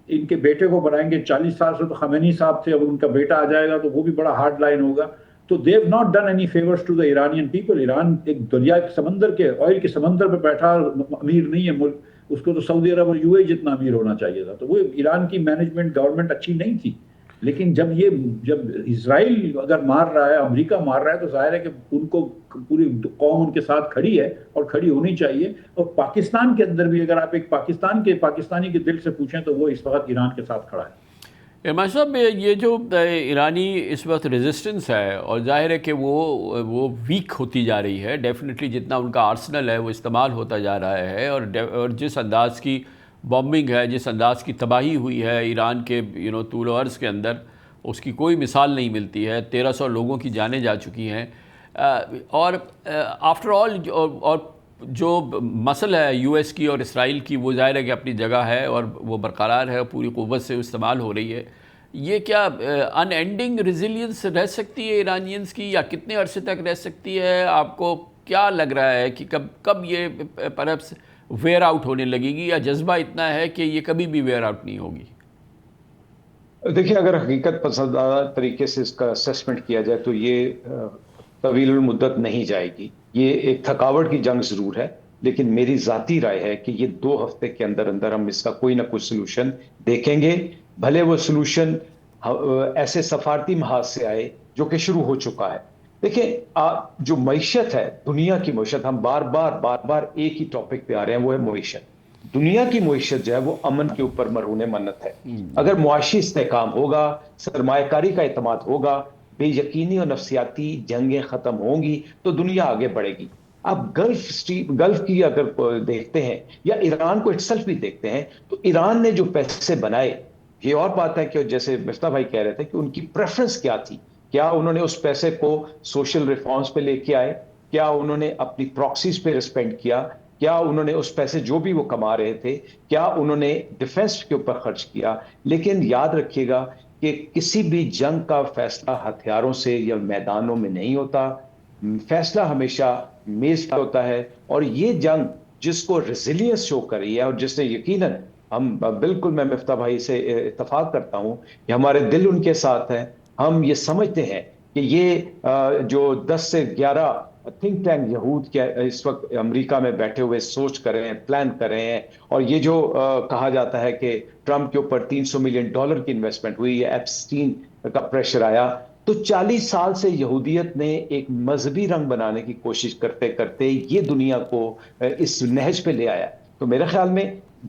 ان کے بیٹے کو بنائیں گے 40 سال سے، تو خمینی صاحب تھے، اب ان کا بیٹا آ جائے گا تو وہ بھی بڑا ہارڈ لائن ہوگا۔ تو they have not done any favors to the Iranian people۔ Iran ایک دریا کے سمندر کے آئل کے سمندر پہ بیٹھا امیر نہیں ہے ملک، اس کو تو سعودی عرب اور UAE جتنا امیر ہونا چاہیے تھا۔ تو وہ ایران کی مینجمنٹ گورنمنٹ اچھی نہیں تھی، لیکن جب اسرائیل اگر مار رہا ہے، امریکہ مار رہا ہے، تو ظاہر ہے کہ ان کو پوری قوم ان کے ساتھ کھڑی ہے اور کھڑی ہونی چاہیے۔ اور پاکستان کے اندر بھی اگر آپ ایک پاکستانی کے دل سے پوچھیں تو وہ اس وقت ایران کے ساتھ کھڑا ہے۔ احمد صاحب یہ جو ایرانی اس وقت ریزسٹنس ہے اور ظاہر ہے کہ وہ ویک ہوتی جا رہی ہے، ڈیفینیٹلی جتنا ان کا آرسنل ہے وہ استعمال ہوتا جا رہا ہے، اور جس انداز کی بامبنگ ہے، جس انداز کی تباہی ہوئی ہے ایران کے طول و عرض کے اندر، اس کی کوئی مثال نہیں ملتی ہے. 1300 لوگوں کی جانیں جا چکی ہیں، اور آفٹر آل اور جو مسئلہ ہے یو ایس کی اور اسرائیل کی، وہ ظاہر ہے کہ اپنی جگہ ہے اور وہ برقرار ہے، پوری قوت سے استعمال ہو رہی ہے. یہ کیا ان اینڈنگ ریزیلینس رہ سکتی ہے ایرانینز کی، یا کتنے عرصے تک رہ سکتی ہے؟ آپ کو کیا لگ رہا ہے کہ کب یہ پرہیپس ویئر آؤٹ ہونے لگے گی، یا جذبہ اتنا ہے کہ یہ کبھی بھی ویئر آؤٹ نہیں ہوگی؟ دیکھیں، اگر حقیقت پسندانہ طریقے سے اس کا اسیسمنٹ کیا جائے تو یہ طویل المدت نہیں جائے گی. یہ ایک تھکاوٹ کی جنگ ضرور ہے، لیکن میری ذاتی رائے ہے کہ یہ 2 ہفتے کے اندر اندر ہم اس کا کوئی نہ کوئی سلوشن دیکھیں گے. بھلے وہ سلوشن ایسے سفارتی محاذ سے آئے جو کہ شروع ہو چکا ہے. دیکھیں، جو معیشت ہے، دنیا کی معیشت، ہم بار بار ایک ہی ٹاپک پہ آ رہے ہیں، وہ ہے معیشت. دنیا کی معیشت جو ہے وہ امن کے اوپر مرہون منت ہے. اگر معاشی استحکام ہوگا، سرمایہ کاری کا اعتماد ہوگا، بے یقینی اور نفسیاتی جنگیں ختم ہوں گی تو دنیا آگے بڑھے گی. اب گلف کی اگر دیکھتے ہیں یا ایران کو اٹسلف بھی دیکھتے ہیں تو ایران نے جو پیسے بنائے، یہ اور بات ہے کہ جیسے مفتاح بھائی کہہ رہے تھے کہ ان کی پریفرنس کیا تھی. کیا انہوں نے اس پیسے کو سوشل ریفارمز پہ لے کے آئے؟ کیا انہوں نے اپنی پراکسیز پہ اسپینڈ کیا؟ کیا انہوں نے اس پیسے جو بھی وہ کما رہے تھے، کیا انہوں نے ڈیفنس کے اوپر خرچ کیا؟ لیکن یاد رکھیے گا کہ کسی بھی جنگ کا فیصلہ ہتھیاروں سے یا میدانوں میں نہیں ہوتا. فیصلہ ہمیشہ میز پر ہوتا ہے. اور یہ جنگ جس کو ریزیلینس شو کر رہی ہے، اور جس نے یقیناً بالکل میں مفتاح بھائی سے اتفاق کرتا ہوں کہ ہمارے دل ان کے ساتھ ہیں. ہم یہ سمجھتے ہیں کہ یہ جو 10 سے 11 تھنک ٹینک یہود کے اس وقت امریکہ میں بیٹھے ہوئے سوچ کر رہے ہیں، پلان کر رہے ہیں، اور یہ جو کہا جاتا ہے کہ ٹرمپ کے اوپر $300 ملین کی انویسٹمنٹ ہوئی، ایپسٹین کا پریشر آیا، تو 40 سال سے یہودیت نے ایک مذہبی رنگ بنانے کی کوشش کرتے کرتے یہ دنیا کو اس نہج پہ لے آیا. تو میرے خیال میں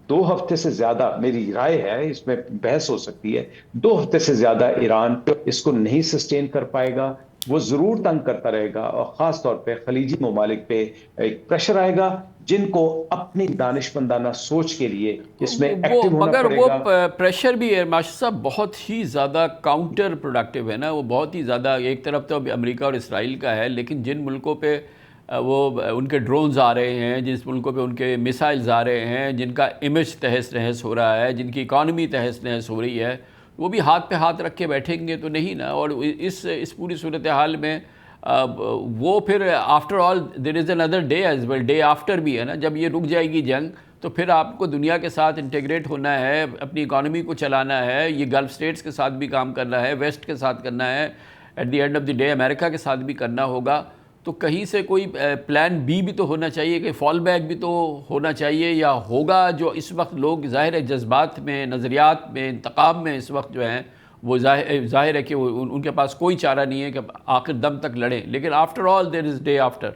2 ہفتے سے زیادہ، میری رائے ہے، اس میں بحث ہو سکتی ہے، 2 ہفتے سے زیادہ ایران اس کو نہیں سسٹین کر پائے گا. وہ ضرور تنگ کرتا رہے گا، اور خاص طور پہ خلیجی ممالک پہ ایک پریشر آئے گا جن کو اپنی دانشمندانہ سوچ کے لیے اس میں ایکٹیو ہونا پڑے گا. مگر وہ پریشر بھی ہے ماشاء صاحب بہت ہی زیادہ کاؤنٹر پروڈکٹیو ہے نا. وہ بہت ہی زیادہ، ایک طرف تو امریکہ اور اسرائیل کا ہے، لیکن جن ملکوں پہ وہ ان کے ڈرونز آ رہے ہیں، جس ملکوں پہ ان کے میسائلز آ رہے ہیں، جن کا امیج تہس نہس ہو رہا ہے، جن کی اکانومی تہس نہس ہو رہی ہے، وہ بھی ہاتھ پہ ہاتھ رکھ کے بیٹھیں گے تو نہیں نا. اور اس پوری صورتحال میں وہ پھر after all there is another day as well, day after بھی ہے نا. جب یہ رک جائے گی جنگ تو پھر آپ کو دنیا کے ساتھ انٹیگریٹ ہونا ہے، اپنی اکانومی کو چلانا ہے، یہ گلف سٹیٹس کے ساتھ بھی کام کرنا ہے، ویسٹ کے ساتھ کرنا ہے، at the end of the day امریکہ کے ساتھ بھی کرنا ہوگا. تو کہیں سے کوئی پلان بی بھی تو ہونا چاہیے، کہ فال بیک بھی تو ہونا چاہیے، یا ہوگا جو اس وقت لوگ ظاہر ہے جذبات میں، نظریات میں، انتقام میں اس وقت جو ہیں وہ ظاہر ہے کہ ان کے پاس کوئی چارہ نہیں ہے کہ آخر دم تک لڑیں. لیکن after all there is day after.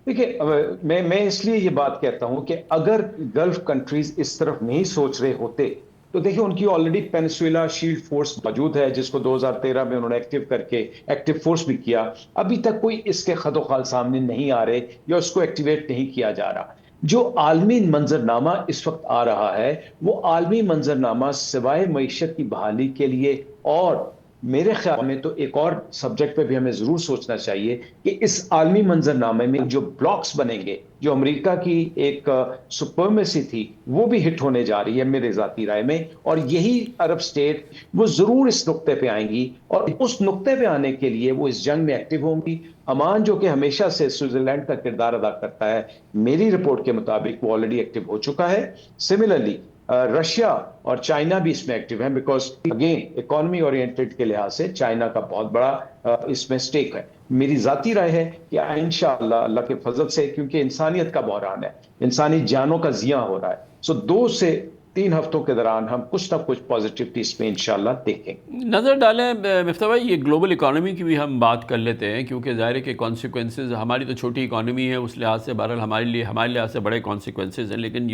دیکھیں، میں اس لیے یہ بات کہتا ہوں کہ اگر گلف کنٹریز اس طرف نہیں سوچ رہے ہوتے تو دیکھیں ان کی آلریڈی پینسویلا شیلڈ فورس موجود ہے، جس کو 2013 میں انہوں نے ایکٹیو کر کے ایکٹیو فورس بھی کیا. ابھی تک کوئی اس کے خد و خال سامنے نہیں آ رہے یا اس کو ایکٹیویٹ نہیں کیا جا رہا. جو عالمی منظرنامہ اس وقت آ رہا ہے وہ عالمی منظرنامہ سوائے معیشت کی بحالی کے لیے، اور میرے خیال میں تو ایک اور سبجیکٹ پہ بھی ہمیں ضرور سوچنا چاہیے کہ اس عالمی منظرنامے میں جو بلاکس بنیں گے، جو امریکہ کی ایک سپرمیسی تھی، وہ بھی ہٹ ہونے جا رہی ہے میرے ذاتی رائے میں. اور یہی عرب سٹیٹ وہ ضرور اس نقطے پہ آئیں گی، اور اس نقطے پہ آنے کے لیے وہ اس جنگ میں ایکٹیو ہوں گی. عمان جو کہ ہمیشہ سے سوئٹزرلینڈ کا کردار ادا کرتا ہے، میری رپورٹ کے مطابق وہ آلریڈی ایکٹیو ہو چکا ہے. سملرلی رشیا اور چائنا بھی اس میں ایکٹیو ہیں، بیکاز اگین اکانومی اورینٹڈ کے لحاظ سے چائنا کا بہت بڑا اس میں سٹیک ہے. میری ذاتی رائے ہے کہ انشاءاللہ اللہ کے فضل سے، کیونکہ انسانیت کا بحران ہے، انسانی جانوں کا ضیاع ہو رہا ہے، سو 2 سے 3 ہفتوں کے دوران ہم کچھ نہ کچھ پازیٹیوٹی اس میں انشاءاللہ دیکھیں. نظر ڈالیں مفتاح بھائی، یہ گلوبل اکانومی کی بھی ہم بات کر لیتے ہیں، کیونکہ ظاہر ہے کہ کانسیکوینسز، ہماری تو چھوٹی اکانومی ہے، اس لحاظ سے بہرحال ہمارے لحاظ سے بڑے کانسیکوینسز ہیں، لیکن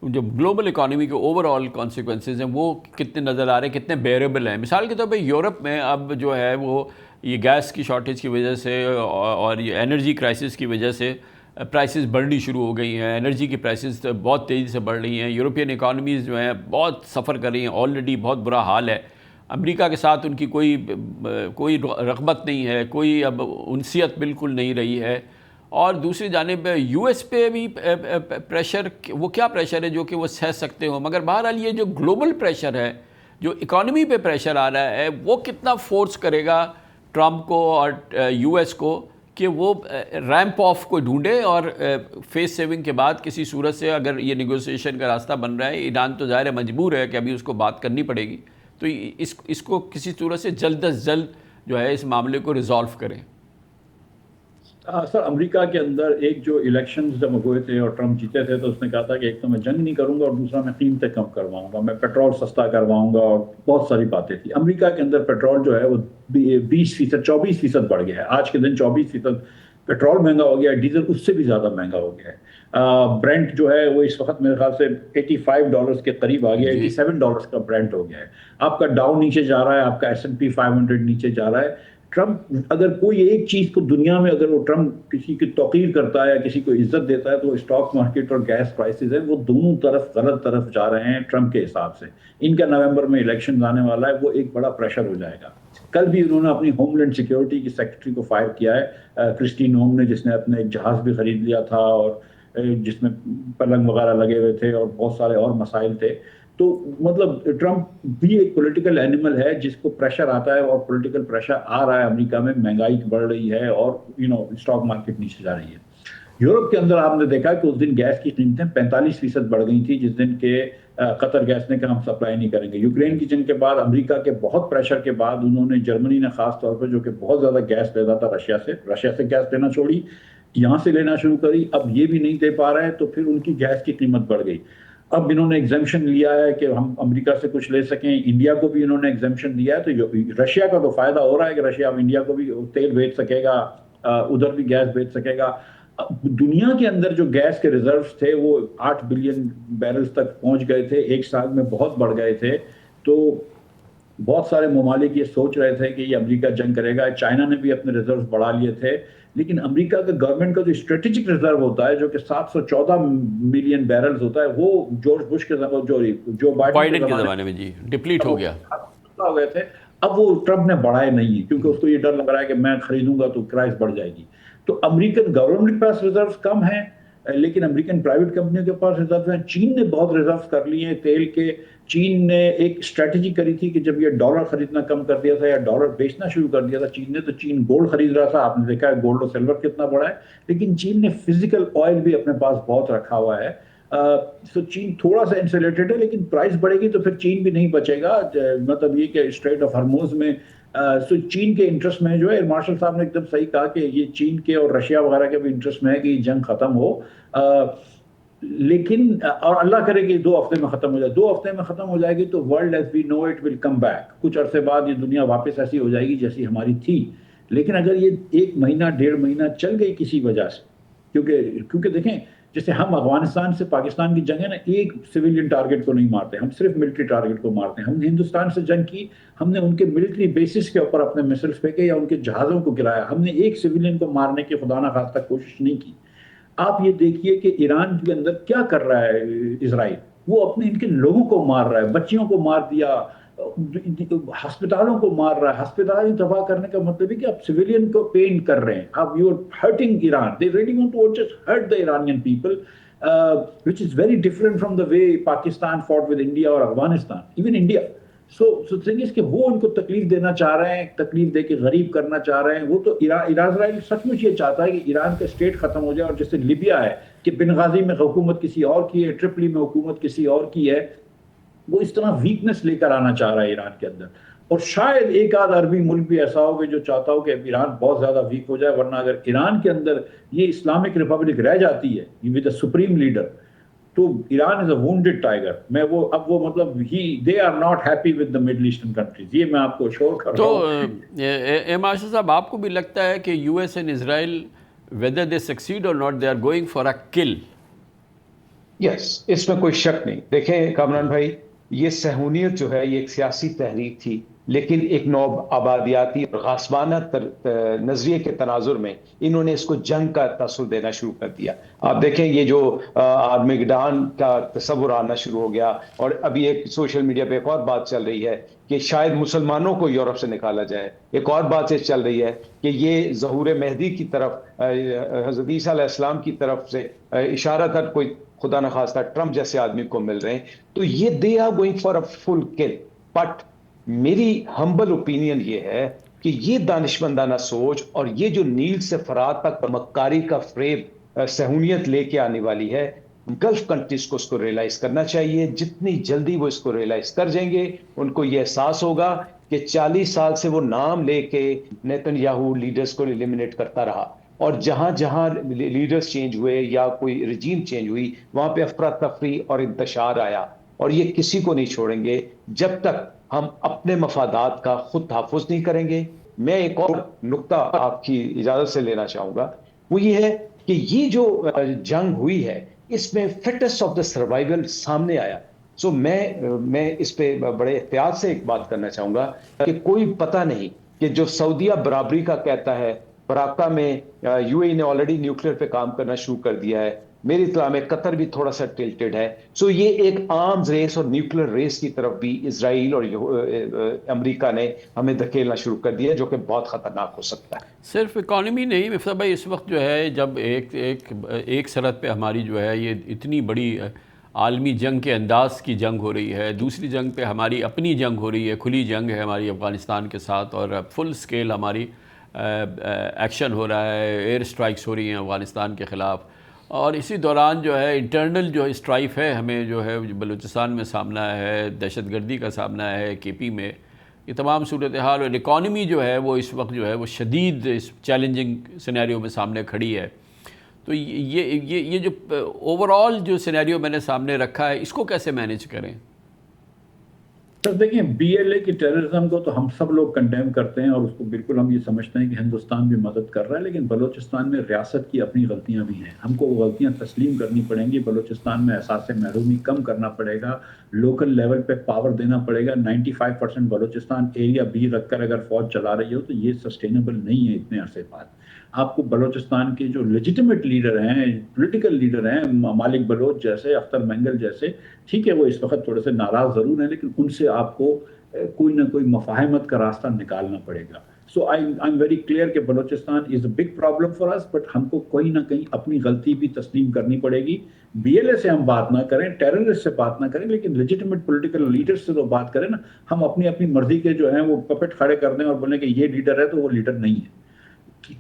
جو گلوبل اکانومی کے اوور آل کانسیکوینسز ہیں وہ کتنے نظر آ رہے ہیں, کتنے بیئریبل ہیں. مثال کے طور پہ یورپ میں اب جو ہے وہ یہ گیس کی شارٹیج کی وجہ سے اور یہ انرجی کرائسس کی وجہ سے پرائسز بڑھنی شروع ہو گئی ہیں. انرجی کی پرائسز بہت تیزی سے بڑھ رہی ہیں. یورپین اکانومیز جو ہیں بہت سفر کر رہی ہیں, آلریڈی بہت برا حال ہے. امریکہ کے ساتھ ان کی کوئی رغبت نہیں ہے, کوئی اب انسیت بالکل نہیں رہی ہے. اور دوسری جانب یو ایس پہ بھی پریشر, وہ کیا پریشر ہے جو کہ وہ سہ سکتے ہوں, مگر بہرحال یہ جو گلوبل پریشر ہے, جو اکانومی پہ پریشر آ رہا ہے, وہ کتنا فورس کرے گا ٹرمپ کو اور یو ایس کو کہ وہ ریمپ آف کو ڈھونڈے اور فیس سیونگ کے بعد کسی صورت سے اگر یہ نیگوسیشن کا راستہ بن رہا ہے, ایران تو ظاہر ہے مجبور ہے کہ ابھی اس کو بات کرنی پڑے گی, تو اس کو کسی صورت سے جلد از جلد جو ہے اس معاملے کو ریزالو کریں. سر امریکہ کے اندر ایک جو الیکشنز جب ہوئے تھے اور ٹرمپ جیتے تھے تو اس نے کہا تھا کہ ایک تو میں جنگ نہیں کروں گا اور دوسرا میں قیمتیں کم کرواؤں گا, میں پیٹرول سستا کرواؤں گا, اور بہت ساری باتیں تھیں. امریکہ کے اندر پیٹرول جو ہے وہ 24% بڑھ گیا ہے. آج کے دن 24% پیٹرول مہنگا ہو گیا ہے, ڈیزل اس سے بھی زیادہ مہنگا ہو گیا ہے. برینٹ جو ہے وہ اس وقت میرے خیال سے $85 کے قریب آ گیا ہے, $87 کا برینٹ ہو گیا ہے. آپ کا ڈاؤ نیچے جا رہا ہے, آپ کا S&P 500 نیچے جا رہا ہے. ٹرمپ اگر کوئی ایک چیز کو دنیا میں اگر وہ ٹرمپ کسی کی توقیر کرتا ہے یا کسی کو عزت دیتا ہے تو اسٹاک مارکیٹ اور گیس پرائسز ہیں, وہ دونوں طرف غلط طرف جا رہے ہیں ٹرمپ کے حساب سے. ان کا نومبر میں الیکشن آنے والا ہے, وہ ایک بڑا پریشر ہو جائے گا. کل بھی انہوں نے اپنی ہوم لینڈ سیکیورٹی کی سیکرٹری کو فائر کیا ہے, کرسٹی نوم نے, جس نے اپنے ایک جہاز بھی خرید لیا تھا اور جس میں پلنگ وغیرہ لگے ہوئے تھے اور بہت سارے اور مسائل تھے. تو مطلب ٹرمپ بھی ایک پولیٹیکل اینیمل ہے جس کو پریشر آتا ہے, اور پولیٹیکل پریشر آ رہا ہے امریکہ میں, مہنگائی بڑھ رہی ہے اور اسٹاک مارکیٹ نیچے جا رہی ہے. یورپ کے اندر آپ نے دیکھا کہ اس دن گیس کی قیمتیں 45% بڑھ گئی تھی, جس دن کہ قطر گیس نے کہا ہم سپلائی نہیں کریں گے. یوکرین کی جنگ کے بعد امریکہ کے بہت پریشر کے بعد انہوں نے, جرمنی نے خاص طور پہ, جو کہ بہت زیادہ گیس لیتا تھا رشیا سے گیس لینا چھوڑی, یہاں سے لینا شروع کری. اب یہ بھی نہیں دے پا رہے تو پھر ان کی گیس کی قیمت بڑھ گئی. اب انہوں نے ایگزمپشن لیا ہے کہ ہم امریکہ سے کچھ لے سکیں. انڈیا کو بھی انہوں نے ایگزمپشن دیا ہے, تو رشیا کا تو فائدہ ہو رہا ہے کہ رشیا اب انڈیا کو بھی تیل بیچ سکے گا, ادھر بھی گیس بیچ سکے گا. دنیا کے اندر جو گیس کے ریزروز تھے وہ 8 بلین بیرلز تک پہنچ گئے تھے, ایک سال میں بہت بڑھ گئے تھے. تو بہت سارے ممالک یہ سوچ رہے تھے کہ یہ امریکہ جنگ کرے گا. چائنا نے بھی اپنے ریزروز بڑھا لیے تھے, لیکن امریکہ کا گورنمنٹ کا جو اسٹریٹجک ریزرو ہوتا ہے جو کہ 714 ملین بیرلز ہوتا ہے, وہ جارج بش کے جو بائیڈن کے زمانے میں جی ڈپلیٹ ہو گئے تھے. اب وہ ٹرمپ نے بڑھائے نہیں کیونکہ اس کو یہ ڈر لگ رہا ہے کہ میں خریدوں گا تو پرائس بڑھ جائے گی. تو امریکن گورنمنٹ کے پاس ریزروز کم ہیں, لیکن امریکن پرائیویٹ کمپنیوں کے پاس ریزرو ہیں. چین نے بہت ریزرو کر لیے ہیں تیل کے. چین نے ایک اسٹریٹجی کری تھی کہ جب یہ ڈالر خریدنا کم کر دیا تھا یا ڈالر بیچنا شروع کر دیا تھا چین نے, تو چین گولڈ خرید رہا تھا. آپ نے دیکھا ہے گولڈ اور سلور کتنا بڑا ہے, لیکن چین نے فزیکل آئل بھی اپنے پاس بہت رکھا ہوا ہے. تو چین تھوڑا سا انسولیٹڈ ہے, لیکن پرائس بڑھے گی تو پھر چین بھی نہیں بچے گا. مطلب یہ کہ اسٹریٹ آف ہرموز میں چین کے انٹرسٹ میں جو ہے, مارشل صاحب نے ایک دم صحیح کہا کہ یہ چین کے اور رشیا وغیرہ کے بھی انٹرسٹ میں ہے کہ یہ جنگ ختم ہو. لیکن اور اللہ کرے کہ 2 ہفتے میں ختم ہو جائے. 2 ہفتے میں ختم ہو جائے گی تو world as we know it will come back. کچھ عرصے بعد یہ دنیا واپس ایسی ہو جائے گی جیسی ہماری تھی. لیکن اگر یہ 1 مہینہ 1.5 مہینہ چل گئی کسی وجہ سے, کیونکہ دیکھیں جیسے ہم افغانستان سے پاکستان کی جنگ ہے نا, ایک سویلین ٹارگٹ کو نہیں مارتے, ہم صرف ملٹری ٹارگٹ کو مارتے ہیں. ہم نے ہندوستان سے جنگ کی, ہم نے ان کے ملٹری بیسس کے اوپر اپنے میسلز پھینکے یا ان کے جہازوں کو گرایا. ہم نے ایک سویلین کو مارنے کی خدا نہ خواستہ کوشش نہیں کی. آپ یہ دیکھیے کہ ایران کے اندر کیا کر رہا ہے اسرائیل, وہ اپنے ان کے لوگوں کو مار رہا ہے, بچیوں کو مار دیا, ہسپتالوں کو مار رہا ہے. ہسپتال تباہ کرنے کا مطلب ہے کہ آپ سویلین کو پین کر رہے ہیں, آپ you are hurting Iran. They really want to just hurt the Iranian people, which is very different from the way Pakistan fought with India or Afghanistan, even India. So thing is کہ وہ ان کو تکلیف دینا چاہ رہے ہیں, تکلیف دے کے غریب کرنا چاہ رہے ہیں. وہ تو اسرائیل سچ مچ یہ چاہتا ہے کہ ایران کا اسٹیٹ ختم ہو جائے, اور جیسے لیبیا ہے کہ بنغازی میں حکومت کسی اور کی ہے, ٹرپلی میں حکومت کسی اور کی ہے, وہ اس طرح ویکنس لے کر آنا چاہ رہا ہے ایران کے اندر. اور شاید ایک آدھ عربی ملک بھی ایسا ہو کہ جو چاہتا ہو کہ ایران بہت زیادہ ویک ہو جائے, ورنہ اگر ایران کے اندر یہ اسلامک ریپبلک رہ جاتی ہے ود اے سپریم لیڈر, تو Iran is a wounded tiger. میں اب وہ مطلب they are not happy with the Middle Eastern countries. یہ میں آپ کو شور کر رہا ہوں. تو مارشل صاحب, آپ کو بھی لگتا ہے کہ U S and Israel whether they succeed or not they are going for a kill? یس، اس میں کوئی شک نہیں. دیکھیں کامران بھائی، یہ صہیونیت جو ہے یہ ایک سیاسی تحریک تھی، لیکن ایک نو آبادیاتی اور غاصبانہ نظریے کے تناظر میں انہوں نے اس کو جنگ کا تاثر دینا شروع کر دیا. آپ دیکھیں یہ جو آرمیگڈان کا تصور آنا شروع ہو گیا، اور ابھی ایک سوشل میڈیا پہ ایک اور بات چل رہی ہے کہ شاید مسلمانوں کو یورپ سے نکالا جائے. ایک اور بات یہ چل رہی ہے کہ یہ ظہور مہدی کی طرف، حضرت عیسیٰ علیہ السلام کی طرف سے اشارہ کر کوئی خدا نخواستہ ٹرمپ جیسے آدمی کو مل رہے ہیں. تو یہ they are going for a full kill. But میری ہمبل اوپینین یہ ہے کہ یہ دانشمندانہ سوچ اور یہ جو نیل سے فرات تک مکاری کا فریب صہیونیت لے کے آنے والی ہے، گلف کنٹریز کو اس کو ریئلائز کرنا چاہیے. جتنی جلدی وہ اس کو ریئلائز کر جائیں گے، ان کو یہ احساس ہوگا کہ 40 سال سے وہ نام لے کے نیتن یاہو لیڈرز کو ایلیمینیٹ کرتا رہا، اور جہاں جہاں لیڈرز چینج ہوئے یا کوئی رجیم چینج ہوئی، وہاں پہ افراتفری اور انتشار آیا. اور یہ کسی کو نہیں چھوڑیں گے جب تک ہم اپنے مفادات کا خود تحفظ نہیں کریں گے. میں ایک اور نقطہ آپ کی اجازت سے لینا چاہوں گا، وہ یہ ہے کہ یہ جو جنگ ہوئی ہے اس میں فٹنس آف دا سروائیول سامنے آیا. سو میں اس پہ بڑے احتیاط سے ایک بات کرنا چاہوں گا کہ کوئی پتہ نہیں کہ جو سعودیہ برابری کا کہتا ہے، براکہ میں یو اے نے آلریڈی نیوکلیئر پہ کام کرنا شروع کر دیا ہے. میری اطلاع میں قطر بھی تھوڑا سا ٹلٹڈ ہے. سو یہ ایک آرمز ریس اور نیوکلیئر ریس کی طرف بھی اسرائیل اور امریکہ نے ہمیں دھکیلنا شروع کر دیا، جو کہ بہت خطرناک ہو سکتا ہے. صرف اکانومی نہیں مفتاح بھائی، اس وقت جو ہے جب ایک سرحد پہ ہماری جو ہے یہ اتنی بڑی عالمی جنگ کے انداز کی جنگ ہو رہی ہے، دوسری جنگ پہ ہماری اپنی جنگ ہو رہی ہے، کھلی جنگ ہے ہماری افغانستان کے ساتھ، اور فل سکیل ہماری ایکشن ہو رہا ہے، ایئر سٹرائکس ہو رہی ہیں افغانستان کے خلاف. اور اسی دوران جو ہے انٹرنل جو اسٹرائف ہے ہمیں جو ہے بلوچستان میں سامنا ہے، دہشت گردی کا سامنا ہے کے پی میں. یہ تمام صورتحال اور اکانومی جو ہے وہ اس وقت جو ہے وہ شدید چیلنجنگ سینیریو میں سامنے کھڑی ہے. تو یہ جو اوور آل جو سینیریو میں نے سامنے رکھا ہے، اس کو کیسے مینیج کریں؟ سر دیکھیں، بی ایل اے کی ٹیررزم کو تو ہم سب لوگ کنڈیم کرتے ہیں، اور اس کو بالکل ہم یہ سمجھتے ہیں کہ ہندوستان بھی مدد کر رہا ہے، لیکن بلوچستان میں ریاست کی اپنی غلطیاں بھی ہیں. ہم کو وہ غلطیاں تسلیم کرنی پڑیں گی. بلوچستان میں احساس محرومی کم کرنا پڑے گا، لوکل لیول پہ پاور دینا پڑے گا. 95% بلوچستان ایریا بی رکھ کر اگر فوج چلا رہی ہو تو یہ سسٹینیبل نہیں ہے اتنے عرصے بعد. آپ کو بلوچستان کے جو لیجیٹمیٹ لیڈر ہیں، پولیٹیکل لیڈر ہیں، مالک بلوچ جیسے، اختر مینگل جیسے، ٹھیک ہے وہ اس وقت تھوڑے سے ناراض ضرور ہیں، لیکن ان سے آپ کو کوئی نہ کوئی مفاہمت کا راستہ نکالنا پڑے گا. So I am very clear کہ Balochistan is a big problem for us, but ہم کو کوئی نہ کہیں اپنی غلطی بھی تسلیم کرنی پڑے گی. بی ایل اے سے ہم بات نہ کریں، ٹیررسٹ سے بات نہ کریں، لیکن لیجیٹمیٹ پولیٹیکل لیڈر سے تو بات کریں نا. ہم اپنی مرضی کے جو ہیں وہ پپٹ کھڑے کر دیں اور بولیں کہ یہ لیڈر ہے تو وہ لیڈر نہیں ہے.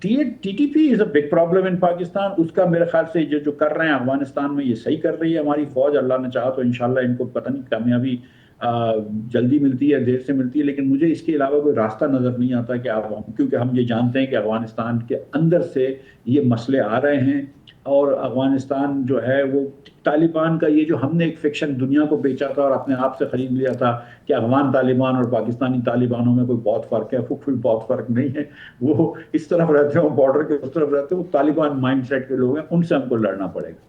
T T P is a big problem in Pakistan. اس کا میرے خیال سے جو کر رہے ہیں افغانستان میں یہ صحیح کر رہی ہے ہماری فوج. اللہ نے چاہا تو انشاءاللہ ان کو پتہ نہیں کامیابی جلدی ملتی ہے دیر سے ملتی ہے، لیکن مجھے اس کے علاوہ کوئی راستہ نظر نہیں آتا کہ کیونکہ ہم یہ جانتے ہیں کہ افغانستان کے اندر سے یہ مسئلے آ رہے ہیں، اور افغانستان جو ہے وہ طالبان کا یہ جو ہم نے ایک فکشن دنیا کو بیچا تھا اور اپنے آپ سے خرید لیا تھا کہ افغان طالبان اور پاکستانی طالبانوں میں کوئی بہت فرق ہے، کوئی بہت فرق نہیں ہے. وہ اس طرف رہتے ہیں، بارڈر کے اس طرف رہتے ہیں، وہ طالبان مائنڈ سیٹ کے لوگ ہیں، ان سے ہم کو لڑنا پڑے گا.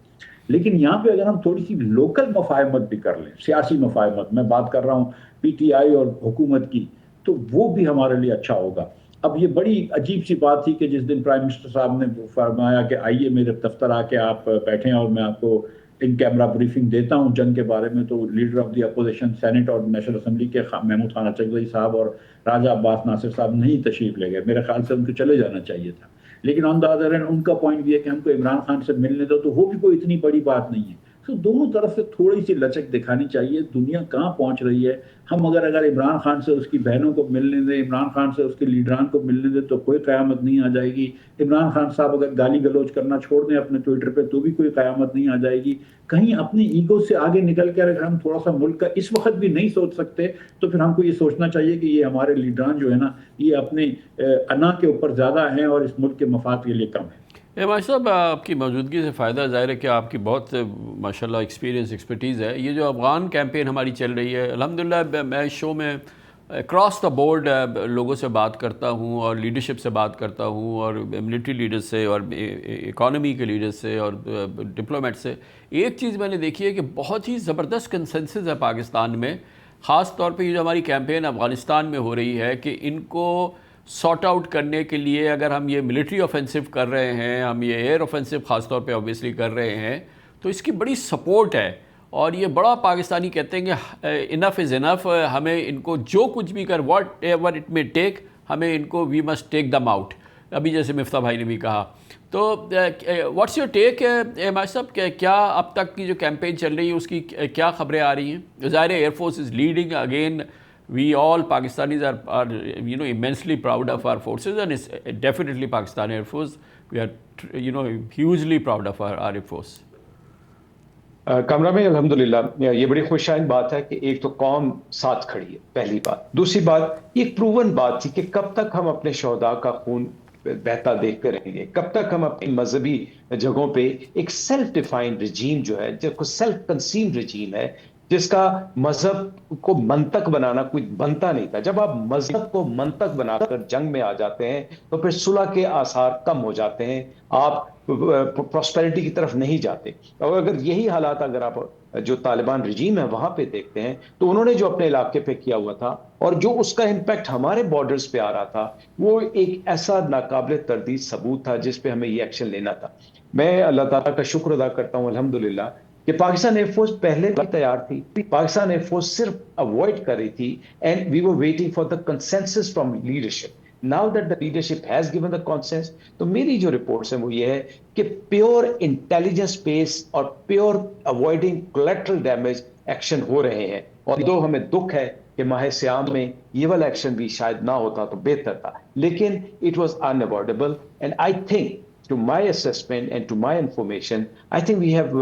لیکن یہاں پہ اگر ہم تھوڑی سی لوکل مفاہمت بھی کر لیں، سیاسی مفاہمت، میں بات کر رہا ہوں پی ٹی آئی اور حکومت کی، تو وہ بھی ہمارے لیے اچھا ہوگا. اب یہ بڑی عجیب سی بات تھی کہ جس دن پرائم منسٹر صاحب نے فرمایا کہ آئیے میرے دفتر آ کے آپ بیٹھیں اور میں آپ کو ان کیمرہ بریفنگ دیتا ہوں جنگ کے بارے میں، تو leader of the opposition senate اور نیشنل اسمبلی کے محمود خان اچکزئی صاحب اور راجہ عباس ناصر صاحب نہیں تشریف لے گئے. میرے خیال سے ان کو چلے جانا چاہیے تھا، لیکن آن دا ادر ہینڈ ان کا پوائنٹ بھی ہے کہ ہم کو عمران خان سے ملنے دو، تو وہ بھی کوئی اتنی بڑی بات نہیں ہے. تو دونوں طرف سے تھوڑی سی لچک دکھانی چاہیے. دنیا کہاں پہنچ رہی ہے. ہم اگر عمران خان سے اس کی بہنوں کو ملنے دیں، عمران خان سے اس کے لیڈران کو ملنے دیں، تو کوئی قیامت نہیں آ جائے گی. عمران خان صاحب اگر گالی گلوچ کرنا چھوڑ دیں اپنے ٹویٹر پہ تو بھی کوئی قیامت نہیں آ جائے گی. کہیں اپنی ایگو سے آگے نکل کر اگر ہم تھوڑا سا ملک کا اس وقت بھی نہیں سوچ سکتے تو پھر ہم کو یہ سوچنا چاہیے کہ یہ ہمارے لیڈران جو ہے نا یہ اپنے انا کے اوپر زیادہ ہیں اور اس ملک کے مفاد کے لیے کم ہیں. ماشاء صاحب، آپ کی موجودگی سے فائدہ ظاہر ہے کہ آپ کی بہت ماشاءاللہ ایکسپیرینس ایکسپرٹیز ہے. یہ جو افغان کیمپین ہماری چل رہی ہے، الحمدللہ میں اس شو میں اکراس دا بورڈ لوگوں سے بات کرتا ہوں اور لیڈرشپ سے بات کرتا ہوں اور ملٹری لیڈر سے اور اکانومی کے لیڈر سے اور ڈپلومیٹ سے، ایک چیز میں نے دیکھی ہے کہ بہت ہی زبردست کنسنسس ہے پاکستان میں، خاص طور پہ یہ جو ہماری کیمپین افغانستان میں ہو رہی ہے کہ ان کو سارٹ آؤٹ کرنے کے لیے اگر ہم یہ ملٹری آفینسو کر رہے ہیں، ہم یہ ایئر آفینسو خاص طور پہ اوبیسلی کر رہے ہیں، تو اس کی بڑی سپورٹ ہے، اور یہ بڑا پاکستانی کہتے ہیں کہ انف از انف، ہمیں ان کو جو کچھ بھی کر واٹ ایور اٹ میں ٹیک، ہمیں ان کو we must take them out, ابھی جیسے مفتاح بھائی نے بھی کہا. تو واٹس یور ٹیک ماجد صاحب، کیا اب تک کی جو کیمپین چل رہی ہے اس کی کیا خبریں آ رہی ہیں؟ ظاہر air force is leading again, we all Pakistanis are immensely proud of our forces, and it's definitely Pakistan Air Force, we are hugely proud of our Air Force. کمرہ میں الحمدللہ یہ بڑی خوشائن بات ہے کہ ایک تو قوم ساتھ کھڑی ہے، پہلی بات. دوسری بات، یہ پروون بات تھی کہ کب تک ہم اپنے شہداء کا خون بہتا دیکھتے رہیں گے، کب تک ہم اپنی مذہبی جگہوں پہ ایک سیلف ڈیفائنڈ رجیم جو ہے، جو سیلف کنسیوڈ رجیم ہے، جس کا مذہب کو منطق بنانا کوئی بنتا نہیں تھا. جب آپ مذہب کو منطق بنا کر جنگ میں آ جاتے ہیں تو پھر صلح کے آثار کم ہو جاتے ہیں، آپ پراسپیرٹی کی طرف نہیں جاتے. اور اگر یہی حالات اگر آپ جو طالبان رجیم ہے وہاں پہ دیکھتے ہیں تو انہوں نے جو اپنے علاقے پہ کیا ہوا تھا اور جو اس کا امپیکٹ ہمارے بارڈرز پہ آ رہا تھا، وہ ایک ایسا ناقابل تردید ثبوت تھا جس پہ ہمیں یہ ایکشن لینا تھا. میں اللہ تعالیٰ کا شکر ادا کرتا ہوں الحمدللہ کہ پاکستان ایئر فورس پہلے بھی تیار تھی. پاکستان ایئر فورس صرف اوائڈ کر رہی تھی، and we were waiting for the consensus from leadership. Now that the leadership has given the consensus, تو میری جو رپورٹس ہیں وہ یہ ہے کہ پیور انٹیلیجنس بیس اور pure avoiding collateral damage action ہو رہے ہیں. اور دو ہمیں دکھ ہے کہ ماہ سیام میں یہ والا ایکشن بھی شاید نہ ہوتا تو بہتر تھا، لیکن it was unavoidable. And I think, to my assessment and to my information, I think we have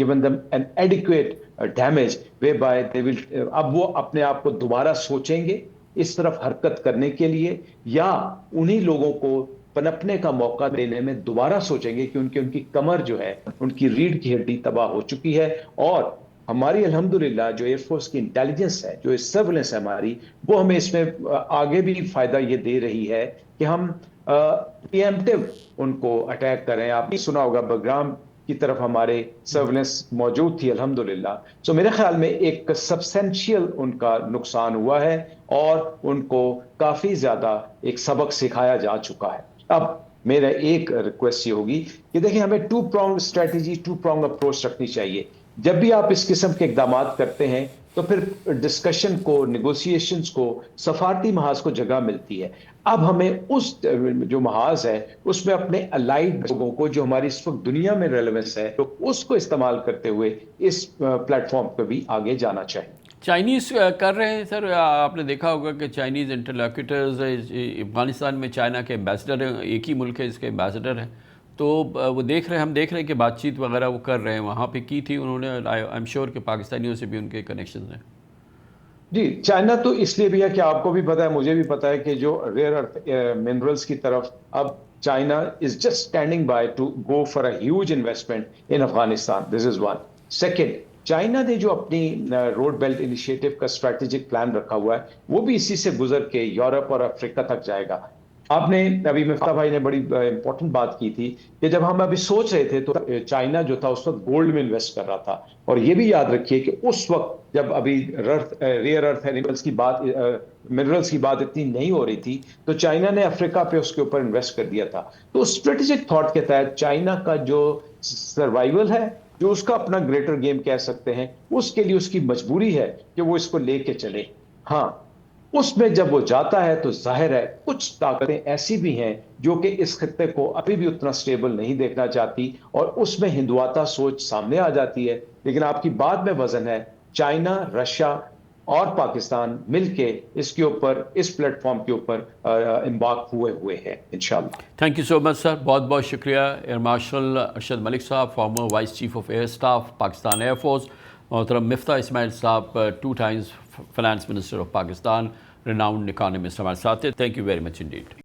given them an adequate damage whereby they will اب وہ اپنے آپ کو دوبارہ سوچیں گے اس طرف حرکت کرنے کے لیے، یا انہی لوگوں کو پنپنے کا موقع دینے میں دوبارہ سوچیں گے کہ ان کی کمر جو ہے، ان کی ریڑھ کی ہڈی تباہ ہو چکی ہے. اور ہماری الحمدللہ جو ایئر فورس کی انٹیلیجنس ہے، جو سرویلنس ہے ہماری، وہ ہمیں اس میں آگے بھی فائدہ یہ دے رہی ہے کہ ہم پریمپٹیو ان کو اٹیک کریں. آپ نے سنا ہوگا بگرام کی طرف ہمارے سرویلنس موجود تھی الحمدللہ. سو میرے خیال میں ایک سبسٹینشیل ان کا نقصان ہوا ہے اور ان کو کافی زیادہ ایک سبق سکھایا جا چکا ہے. اب میرا ایک ریکویسٹ یہ ہوگی کہ دیکھیں ہمیں 2 pronged اسٹریٹجی، 2 pronged اپروچ رکھنی چاہیے. جب بھی آپ اس قسم کے اقدامات کرتے ہیں تو پھر ڈسکشن کو، نیگوسیشنز کو، سفارتی محاذ کو جگہ ملتی ہے. اب ہمیں اس جو محاذ ہے اس میں اپنے الائیڈ لوگوں کو، جو ہماری اس وقت دنیا میں ریلیونس ہے، تو اس کو استعمال کرتے ہوئے اس پلیٹ فارم پہ بھی آگے جانا چاہیے. چائنیز کر رہے ہیں سر، آپ نے دیکھا ہوگا کہ چائنیز انٹرلاکیٹرز افغانستان میں چائنا کے ایمبیسڈر ہیں، ایک ہی ملک ہے اس کے ایمبیسڈر ہیں، تو وہ ہم دیکھ رہے ہیں کہ بات چیت وغیرہ وہ کر رہے ہیں، وہاں پہ کی تھی انہوں نے. آئی ایم شیور کہ پاکستانیوں سے بھی ان کے کنیکشنز ہیں. جی، چائنا تو اس لیے بھی ہے کہ آپ کو بھی پتا ہے، مجھے بھی پتا ہے کہ جو ریئر ارتھ منرلز کی طرف اب China is just standing by to go for a huge investment in Afghanistan. This is one. Second, China نے جو اپنی روڈ بیلٹ انیشیٹو کا اسٹریٹجک پلان رکھا ہوا ہے وہ بھی اسی سے گزر کے یورپ اور افریقہ تک جائے گا. آپ نے ابھی مفتاح بھائی نے بڑی امپورٹنٹ بات کی تھی کہ جب ہم ابھی سوچ رہے تھے تو چائنا جو تھا اس وقت گولڈ میں انویسٹ کر رہا تھا. اور یہ بھی یاد رکھیے کہ اس وقت جب ابھی ریئر ارتھ منرلز کی بات اتنی نہیں ہو رہی تھی تو چائنا نے افریقہ پہ اس کے اوپر انویسٹ کر دیا تھا. تو اسٹریٹجک تھاٹ کے تحت چائنا کا جو سروائیول ہے، جو اس کا اپنا گریٹر گیم کہہ سکتے ہیں، اس کے لیے اس کی مجبوری ہے کہ وہ اس کو لے کے چلے. ہاں، اس میں جب وہ جاتا ہے تو ظاہر ہے کچھ طاقتیں ایسی بھی ہیں جو کہ اس خطے کو ابھی بھی اتنا سٹیبل نہیں دیکھنا چاہتی اور اس میں ہندواتا سوچ سامنے آ جاتی ہے. لیکن آپ کی بات میں وزن ہے. چائنا، رشیا اور پاکستان مل کے اس کے اوپر، اس پلیٹ فارم کے اوپر امبارک ہوئے ہیں انشاءاللہ. تھینک یو سو مچ سر، بہت بہت شکریہ air marshal Arshad Malik sahib, former vice chief of air staff Pakistan air force, محترم Miftah Ismail sahib 2 times finance minister of Pakistan, renowned economist ہمارے ساتھ. Thank you very much indeed.